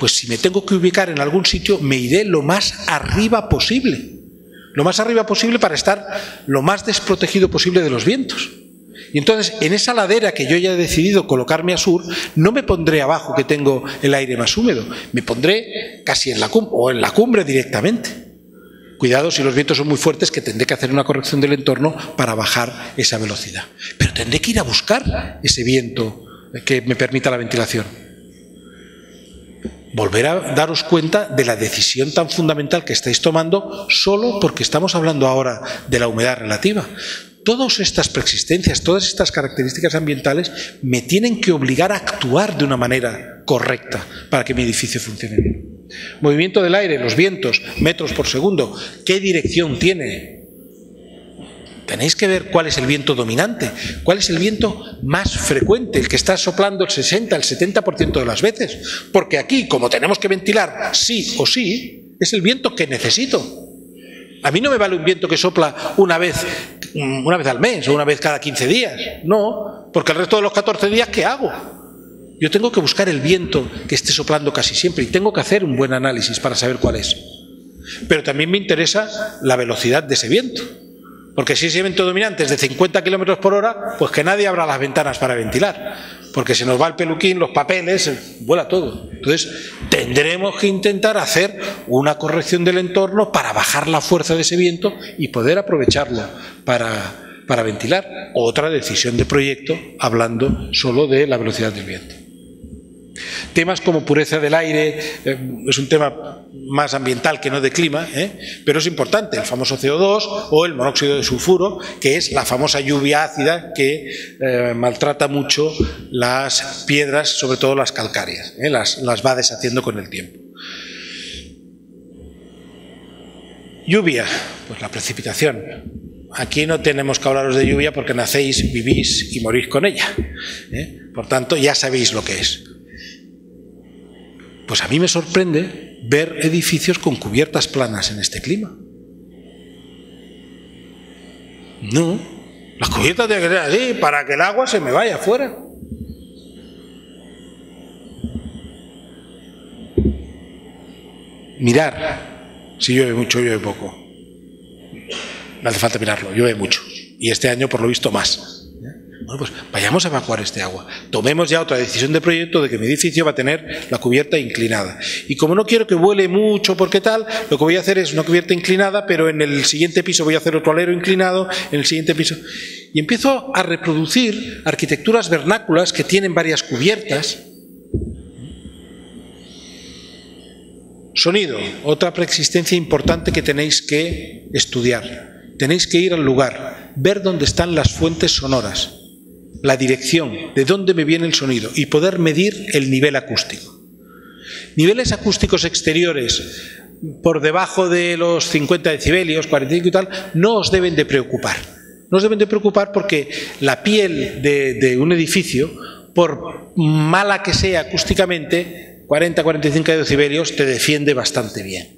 Pues si me tengo que ubicar en algún sitio, me iré lo más arriba posible. Lo más arriba posible para estar lo más desprotegido posible de los vientos. Y entonces, en esa ladera que yo ya he decidido colocarme a sur, no me pondré abajo que tengo el aire más húmedo, me pondré casi en la cumbre, o en la cumbre directamente. Cuidado si los vientos son muy fuertes, que tendré que hacer una corrección del entorno para bajar esa velocidad. Pero tendré que ir a buscar ese viento que me permita la ventilación. Volver a daros cuenta de la decisión tan fundamental que estáis tomando solo porque estamos hablando ahora de la humedad relativa. Todas estas preexistencias, todas estas características ambientales me tienen que obligar a actuar de una manera correcta para que mi edificio funcione bien. Movimiento del aire, los vientos, metros por segundo, ¿qué dirección tiene? Tenéis que ver cuál es el viento dominante, cuál es el viento más frecuente, el que está soplando el 60, el 70% de las veces. Porque aquí, como tenemos que ventilar sí o sí, es el viento que necesito. A mí no me vale un viento que sopla una vez al mes o una vez cada 15 días. No, porque el resto de los 14 días, ¿qué hago? Yo tengo que buscar el viento que esté soplando casi siempre y tengo que hacer un buen análisis para saber cuál es. Pero también me interesa la velocidad de ese viento. Porque si ese viento dominante es de 50 km por hora, pues que nadie abra las ventanas para ventilar. Porque se nos va el peluquín, los papeles, vuela todo. Entonces tendremos que intentar hacer una corrección del entorno para bajar la fuerza de ese viento y poder aprovecharlo para ventilar. Otra decisión de proyecto, hablando solo de la velocidad del viento. Temas como pureza del aire, es un tema más ambiental que no de clima, pero es importante, el famoso CO2 o el monóxido de sulfuro, que es la famosa lluvia ácida que maltrata mucho las piedras, sobre todo las calcáreas, las va deshaciendo con el tiempo. Lluvia, pues la precipitación. Aquí no tenemos que hablaros de lluvia porque nacéis, vivís y morís con ella. Por tanto, ya sabéis lo que es. Pues a mí me sorprende ver edificios con cubiertas planas en este clima. No, las cubiertas tienen que ser así para que el agua se me vaya afuera. Mirar si llueve mucho o llueve poco. No hace falta mirarlo, llueve mucho. Y este año, por lo visto, más. Bueno, pues vayamos a evacuar este agua. Tomemos ya otra decisión de proyecto de que mi edificio va a tener la cubierta inclinada. Y como no quiero que vuele mucho porque tal, lo que voy a hacer es una cubierta inclinada, pero en el siguiente piso voy a hacer otro alero inclinado, en el siguiente piso. Y empiezo a reproducir arquitecturas vernáculas que tienen varias cubiertas. Sonido, otra preexistencia importante que tenéis que estudiar. Tenéis que ir al lugar, ver dónde están las fuentes sonoras, la dirección, de dónde me viene el sonido y poder medir el nivel acústico. Niveles acústicos exteriores por debajo de los 50 decibelios, 45 y tal, no os deben de preocupar. nos deben de preocupar porque la piel de un edificio, por mala que sea acústicamente, 40-45 decibelios te defiende bastante bien.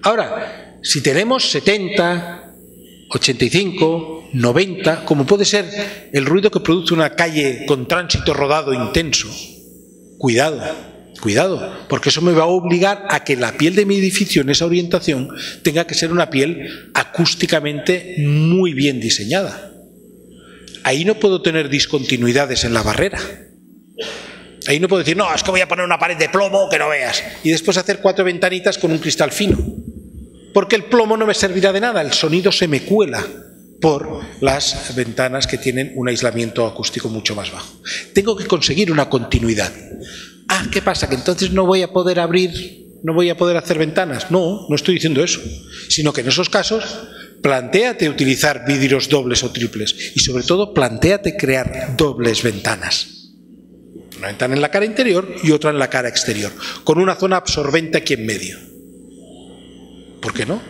Ahora, si tenemos 70, 85, 90, como puede ser el ruido que produce una calle con tránsito rodado intenso, cuidado, cuidado, porque eso me va a obligar a que la piel de mi edificio en esa orientación tenga que ser una piel acústicamente muy bien diseñada. Ahí no puedo tener discontinuidades en la barrera. Ahí no puedo decir, no, es que voy a poner una pared de plomo que no veas, y después hacer 4 ventanitas con un cristal fino. Porque el plomo no me servirá de nada, el sonido se me cuela por las ventanas que tienen un aislamiento acústico mucho más bajo. Tengo que conseguir una continuidad. Ah, ¿qué pasa? ¿Que entonces no voy a poder abrir, no voy a poder hacer ventanas? No, no estoy diciendo eso, sino que en esos casos plantéate utilizar vidrios dobles o triples y sobre todo plantéate crear dobles ventanas. Una ventana en la cara interior y otra en la cara exterior, con una zona absorbente aquí en medio. ¿Por qué no?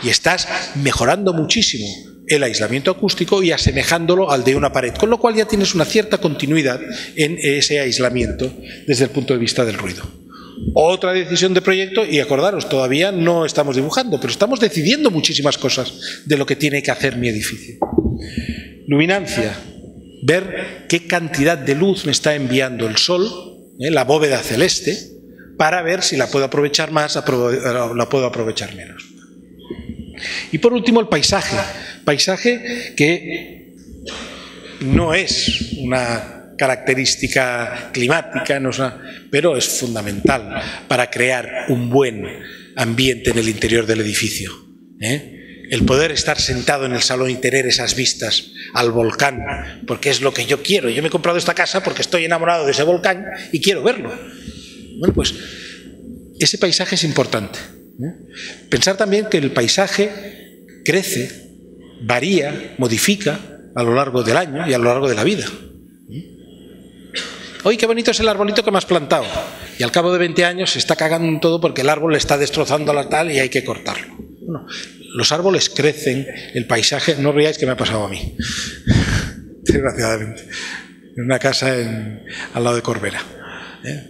Y estás mejorando muchísimo el aislamiento acústico y asemejándolo al de una pared, con lo cual ya tienes una cierta continuidad en ese aislamiento desde el punto de vista del ruido. Otra decisión de proyecto, y acordaros, todavía no estamos dibujando, pero estamos decidiendo muchísimas cosas de lo que tiene que hacer mi edificio. Luminancia, ver qué cantidad de luz me está enviando el sol, la bóveda celeste, para ver si la puedo aprovechar más o la puedo aprovechar menos. Y por último el paisaje. Paisaje que no es una característica climática, no es pero es fundamental para crear un buen ambiente en el interior del edificio. El poder estar sentado en el salón y tener esas vistas al volcán, porque es lo que yo quiero. Yo me he comprado esta casa porque estoy enamorado de ese volcán y quiero verlo. Bueno, pues ese paisaje es importante. Pensar también que el paisaje crece, varía, modifica a lo largo del año y a lo largo de la vida. ¡Uy, qué bonito es el arbolito que me has plantado! Y al cabo de 20 años se está cagando en todo porque el árbol le está destrozando la tal y hay que cortarlo. Bueno, los árboles crecen, el paisaje... No ríais que me ha pasado a mí, desgraciadamente, en una casa al lado de Corbera.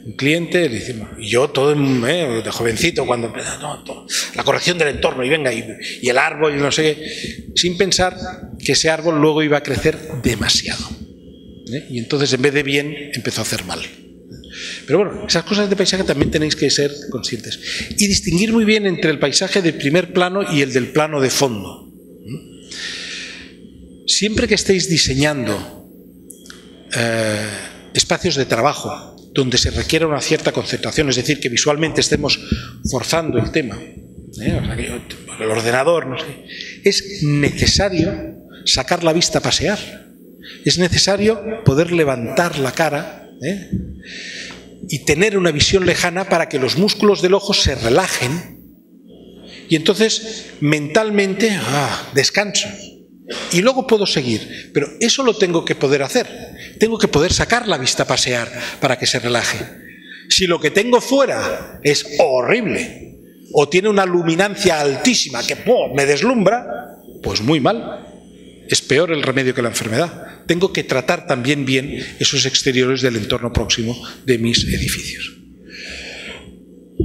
Un cliente, le decimos, y yo todo de jovencito, cuando la corrección del entorno, y venga, y el árbol, y no sé qué, sin pensar que ese árbol luego iba a crecer demasiado. Y entonces, en vez de bien, empezó a hacer mal. Pero bueno, esas cosas de paisaje también tenéis que ser conscientes. Y distinguir muy bien entre el paisaje del primer plano y el del plano de fondo. Siempre que estéis diseñando espacios de trabajo, donde se requiera una cierta concentración, es decir, que visualmente estemos forzando el tema, el ordenador, no sé, es necesario sacar la vista a pasear, es necesario poder levantar la cara y tener una visión lejana para que los músculos del ojo se relajen y entonces mentalmente descanso. Y luego puedo seguir, pero eso lo tengo que poder hacer. Tengo que poder sacar la vista a pasear para que se relaje. Si lo que tengo fuera es horrible o tiene una luminancia altísima que me deslumbra, pues muy mal. Es peor el remedio que la enfermedad. Tengo que tratar también bien esos exteriores del entorno próximo de mis edificios.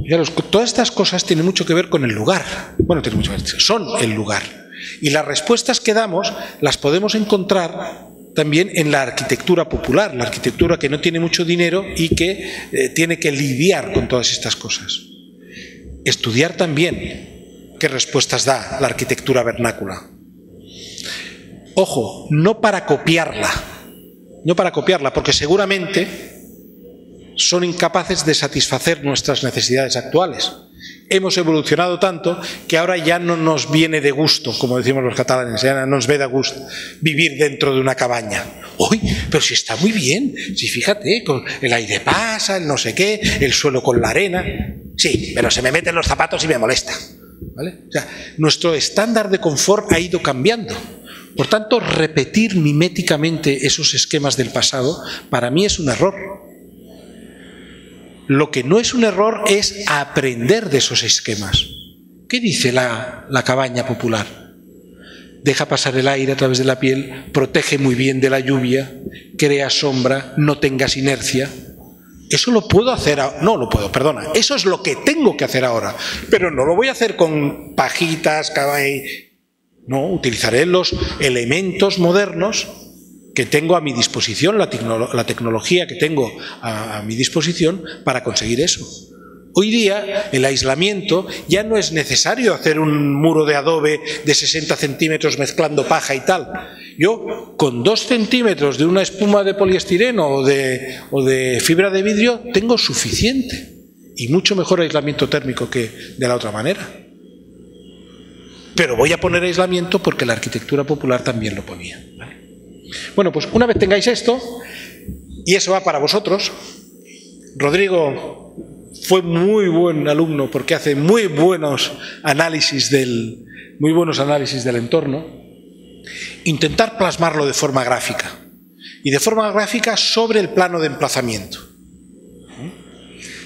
Fijaros, todas estas cosas tienen mucho que ver con el lugar. Bueno, tienen mucho que ver, son el lugar. Y las respuestas que damos las podemos encontrar también en la arquitectura popular, la arquitectura que no tiene mucho dinero y que tiene que lidiar con todas estas cosas. Estudiar también qué respuestas da la arquitectura vernácula. Ojo, no para copiarla, porque seguramente son incapaces de satisfacer nuestras necesidades actuales. Hemos evolucionado tanto que ahora ya no nos viene de gusto, como decimos los catalanes, ya no nos ve de gusto vivir dentro de una cabaña. ¡Uy! Pero si está muy bien, si fíjate, con el aire pasa, el no sé qué, el suelo con la arena. Sí, pero se me meten los zapatos y me molesta. ¿Vale? O sea, nuestro estándar de confort ha ido cambiando. Por tanto, repetir miméticamente esos esquemas del pasado, para mí es un error. Lo que no es un error es aprender de esos esquemas. ¿Qué dice la cabaña popular? deja pasar el aire a través de la piel, protege muy bien de la lluvia, crea sombra, no tengas inercia. Eso lo puedo hacer, no lo puedo, perdona, eso es lo que tengo que hacer ahora, pero no lo voy a hacer con pajitas, no, utilizaré los elementos modernos que tengo a mi disposición, la tecnología que tengo a mi disposición para conseguir eso. Hoy día el aislamiento ya no es necesario hacer un muro de adobe de 60 centímetros mezclando paja y tal. Yo con 2 centímetros de una espuma de poliestireno o de fibra de vidrio tengo suficiente y mucho mejor aislamiento térmico que de la otra manera. Pero voy a poner aislamiento porque la arquitectura popular también lo ponía, ¿vale? Bueno, pues una vez tengáis esto, y eso va para vosotros, Rodrigo fue muy buen alumno porque hace muy buenos análisis del entorno. Intentar plasmarlo de forma gráfica, y de forma gráfica sobre el plano de emplazamiento.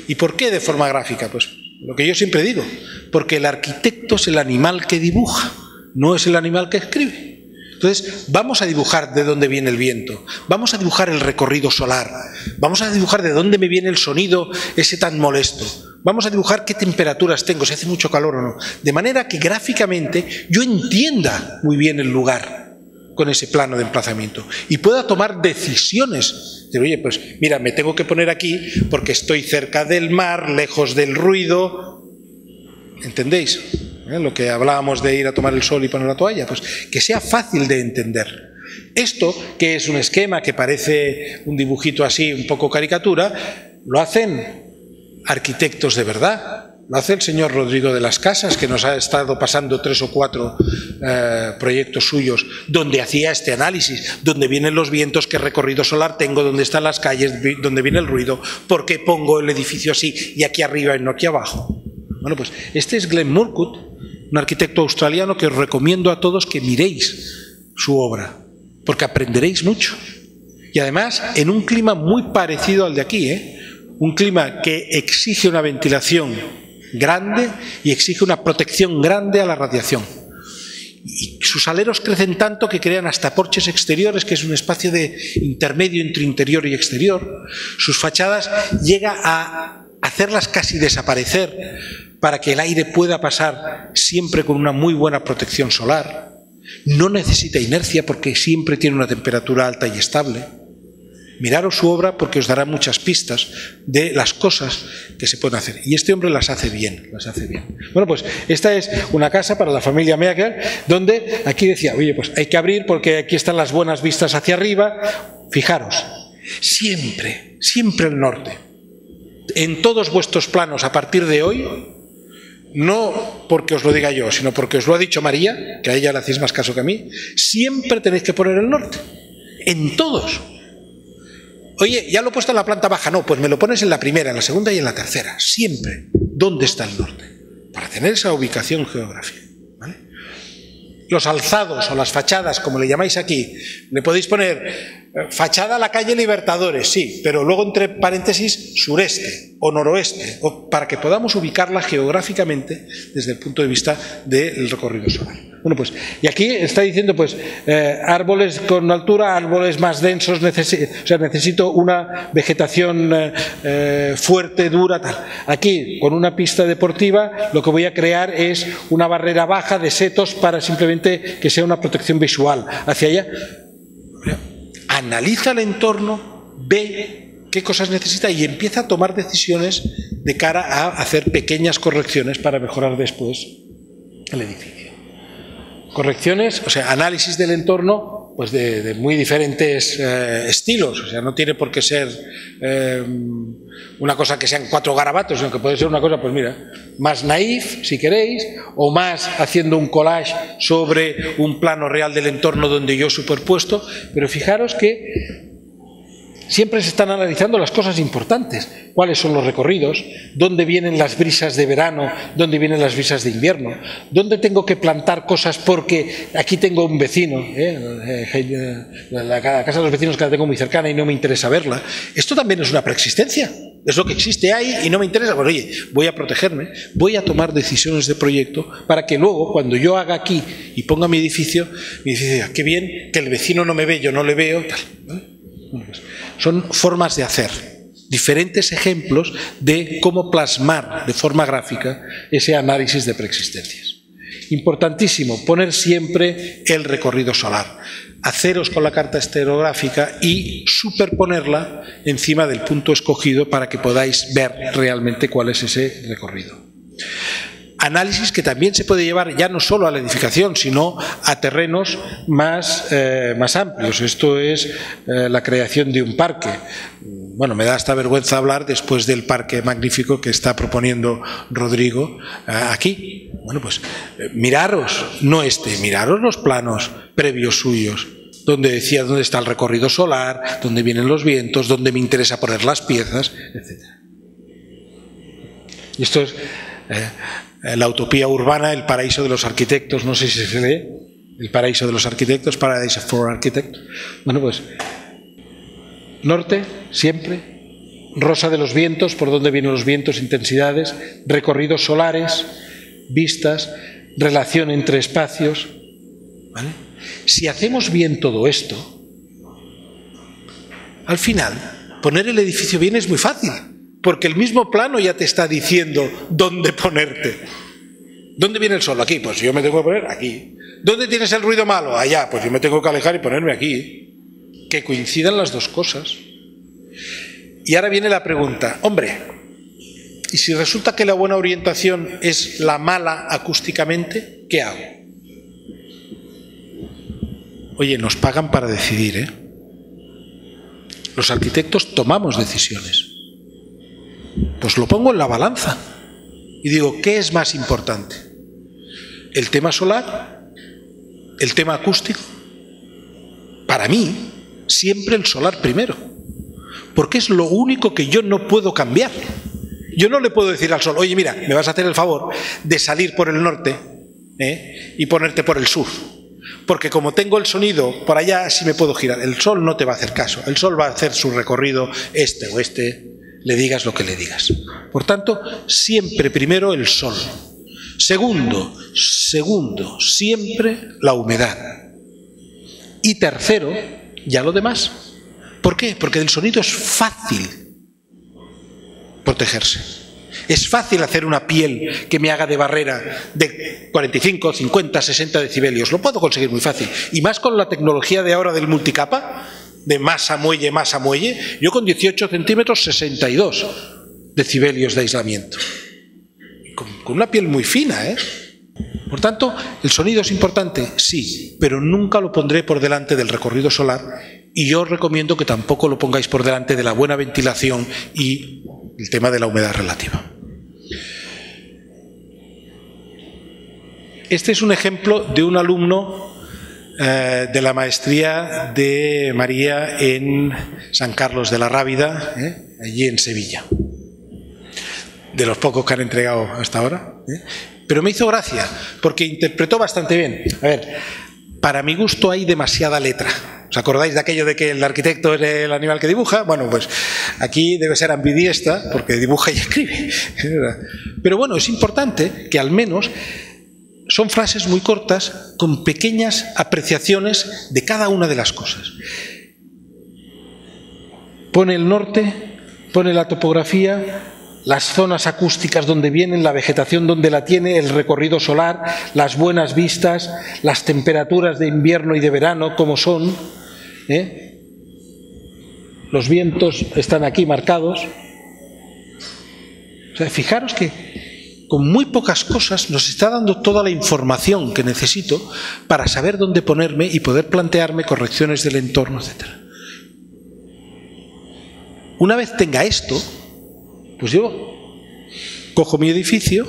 ¿Y por qué de forma gráfica? Pues lo que yo siempre digo, porque el arquitecto es el animal que dibuja, no es el animal que escribe. Entonces, vamos a dibujar de dónde viene el viento, vamos a dibujar el recorrido solar, vamos a dibujar de dónde me viene el sonido ese tan molesto, vamos a dibujar qué temperaturas tengo, si hace mucho calor o no, de manera que gráficamente yo entienda muy bien el lugar con ese plano de emplazamiento y pueda tomar decisiones. De, oye, pues mira, me tengo que poner aquí porque estoy cerca del mar, lejos del ruido. ¿Entendéis? Lo que hablábamos de ir a tomar el sol y poner la toalla, pues que sea fácil de entender. Esto, que es un esquema que parece un dibujito así, un poco caricatura, lo hacen arquitectos de verdad. Lo hace el señor Rodrigo de las Casas, que nos ha estado pasando 3 o 4 proyectos suyos, donde hacía este análisis, donde vienen los vientos, qué recorrido solar tengo, dónde están las calles, dónde viene el ruido, por qué pongo el edificio así y aquí arriba y no aquí abajo. Bueno, pues este es Glenn Murcutt, un arquitecto australiano que os recomiendo a todos que miréis su obra, porque aprenderéis mucho. Y además en un clima muy parecido al de aquí, un clima que exige una ventilación grande y exige una protección grande a la radiación. Y sus aleros crecen tanto que crean hasta porches exteriores, que es un espacio de intermedio entre interior y exterior. Sus fachadas llega a hacerlas casi desaparecer para que el aire pueda pasar siempre con una muy buena protección solar. No necesita inercia porque siempre tiene una temperatura alta y estable. Miraros su obra porque os dará muchas pistas de las cosas que se pueden hacer. Y este hombre las hace bien, las hace bien. Bueno, pues esta es una casa para la familia Meager, donde aquí decía, oye, pues hay que abrir porque aquí están las buenas vistas hacia arriba. Fijaros, siempre, siempre el norte. En todos vuestros planos a partir de hoy, no porque os lo diga yo, sino porque os lo ha dicho María, que a ella le hacéis más caso que a mí, siempre tenéis que poner el norte. En todos. Oye, ya lo he puesto en la planta baja. No, pues me lo pones en la primera, en la segunda y en la tercera. Siempre. ¿Dónde está el norte? Para tener esa ubicación geográfica, ¿vale? Los alzados o las fachadas, como le llamáis aquí, le podéis poner fachada a la calle Libertadores, sí, pero luego entre paréntesis sureste o noroeste, para que podamos ubicarla geográficamente desde el punto de vista del recorrido solar. Bueno, pues, y aquí está diciendo, pues, árboles con altura, árboles más densos, necesito una vegetación fuerte, dura, tal. Aquí, con una pista deportiva, lo que voy a crear es una barrera baja de setos para simplemente que sea una protección visual hacia allá. Analiza el entorno, ve qué cosas necesita y empieza a tomar decisiones de cara a hacer pequeñas correcciones para mejorar después el edificio. Correcciones, o sea, análisis del entorno, pues de muy diferentes estilos, o sea, no tiene por qué ser una cosa que sean 4 garabatos, sino que puede ser una cosa, pues mira, más naif, si queréis, o más haciendo un collage sobre un plano real del entorno donde yo he superpuesto, pero fijaros que siempre se están analizando las cosas importantes, cuáles son los recorridos, dónde vienen las brisas de verano, dónde vienen las brisas de invierno, dónde tengo que plantar cosas porque aquí tengo un vecino, la casa de los vecinos que la tengo muy cercana y no me interesa verla. Esto también es una preexistencia. es lo que existe ahí y no me interesa. Pues oye, voy a protegerme, voy a tomar decisiones de proyecto para que luego, cuando yo haga aquí y ponga mi edificio diga, qué bien, que el vecino no me ve, yo no le veo, tal. ¿Vale? Bueno, pues, son formas de hacer, diferentes ejemplos de cómo plasmar de forma gráfica ese análisis de preexistencias. Importantísimo, poner siempre el recorrido solar. Haceros con la carta estereográfica y superponerla encima del punto escogido para que podáis ver realmente cuál es ese recorrido. Análisis que también se puede llevar ya no solo a la edificación, sino a terrenos más amplios. Esto es la creación de un parque. Bueno, me da hasta vergüenza hablar después del parque magnífico que está proponiendo Rodrigo aquí. Bueno, pues miraros, miraros los planos previos suyos, donde decía dónde está el recorrido solar, dónde vienen los vientos, dónde me interesa poner las piezas, etc. Y esto es la utopía urbana, el paraíso de los arquitectos, no sé si se lee, el paraíso de los arquitectos, Paradise for Architects. Bueno, pues norte, siempre, rosa de los vientos, por dónde vienen los vientos, intensidades, recorridos solares, vistas, relación entre espacios. ¿Vale? Si hacemos bien todo esto, al final, poner el edificio bien es muy fácil, porque el mismo plano ya te está diciendo dónde ponerte. ¿Dónde viene el sol? Aquí, pues yo me tengo que poner aquí. ¿Dónde tienes el ruido malo? Allá, pues yo me tengo que alejar y ponerme aquí. Que coincidan las dos cosas. Y ahora viene la pregunta, hombre, ¿y si resulta que la buena orientación es la mala acústicamente? ¿Qué hago? Oye, nos pagan para decidir, ¿eh? Los arquitectos tomamos decisiones. Pues lo pongo en la balanza y digo, ¿qué es más importante? ¿El tema solar? ¿El tema acústico? Para mí, siempre el solar primero, porque es lo único que yo no puedo cambiar. Yo no le puedo decir al sol, oye, mira, me vas a hacer el favor de salir por el norte y ponerte por el sur, porque como tengo el sonido por allá, sí me puedo girar. El sol no te va a hacer caso, el sol va a hacer su recorrido este-oeste, le digas lo que le digas. Por tanto, siempre primero el sol. Segundo, siempre la humedad. Y tercero, ya lo demás. ¿Por qué? Porque del sonido es fácil protegerse. Es fácil hacer una piel que me haga de barrera de 45, 50, 60 decibelios. Lo puedo conseguir muy fácil. Y más con la tecnología de ahora del multicapa, de masa muelle, yo con 18 centímetros, 62 decibelios de aislamiento. Con una piel muy fina, ¿eh? Por tanto, ¿el sonido es importante? Sí, pero nunca lo pondré por delante del recorrido solar y yo os recomiendo que tampoco lo pongáis por delante de la buena ventilación y el tema de la humedad relativa. Este es un ejemplo de un alumno de la maestría de María en San Carlos de la Rábida, allí en Sevilla. De los pocos que han entregado hasta ahora. Pero me hizo gracia, porque interpretó bastante bien. A ver, para mi gusto hay demasiada letra. ¿Os acordáis de aquello de que el arquitecto es el animal que dibuja? Bueno, pues aquí debe ser ambidiestra, porque dibuja y escribe. Pero bueno, es importante que al menos son frases muy cortas, con pequeñas apreciaciones de cada una de las cosas. Pone el norte, pone la topografía, las zonas acústicas donde vienen, la vegetación donde la tiene, el recorrido solar, las buenas vistas, las temperaturas de invierno y de verano, como son. Los vientos están aquí marcados. O sea, fijaros que con muy pocas cosas nos está dando toda la información que necesito para saber dónde ponerme y poder plantearme correcciones del entorno, etc. Una vez tenga esto, pues yo cojo mi edificio,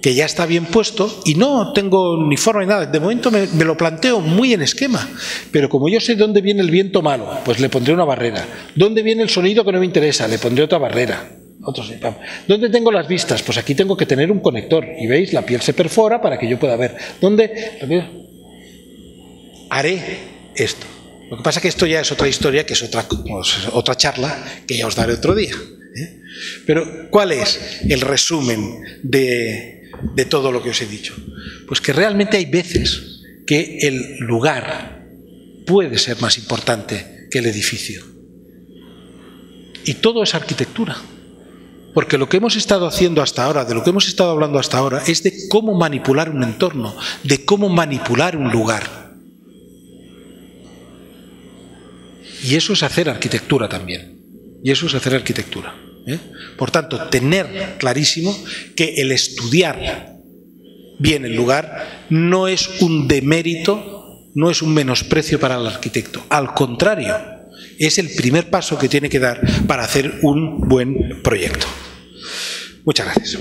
que ya está bien puesto, y no tengo ni forma ni nada. De momento me lo planteo muy en esquema, pero como yo sé dónde viene el viento malo, pues le pondré una barrera. ¿Dónde viene el sonido que no me interesa? Le pondré otra barrera. ¿Dónde tengo las vistas? Pues aquí tengo que tener un conector. Y veis, la piel se perfora para que yo pueda ver. ¿Dónde? Haré esto. Lo que pasa es que esto ya es otra historia, que es otra charla, que ya os daré otro día. Pero, ¿cuál es el resumen de todo lo que os he dicho? Pues que realmente hay veces que el lugar puede ser más importante que el edificio. Y todo es arquitectura. Porque lo que hemos estado haciendo hasta ahora, de lo que hemos estado hablando hasta ahora, es de cómo manipular un entorno, de cómo manipular un lugar. Y eso es hacer arquitectura también. Y eso es hacer arquitectura. Por tanto, tener clarísimo que el estudiar bien el lugar no es un demérito, no es un menosprecio para el arquitecto. Al contrario, es el primer paso que tiene que dar para hacer un buen proyecto. Muchas gracias.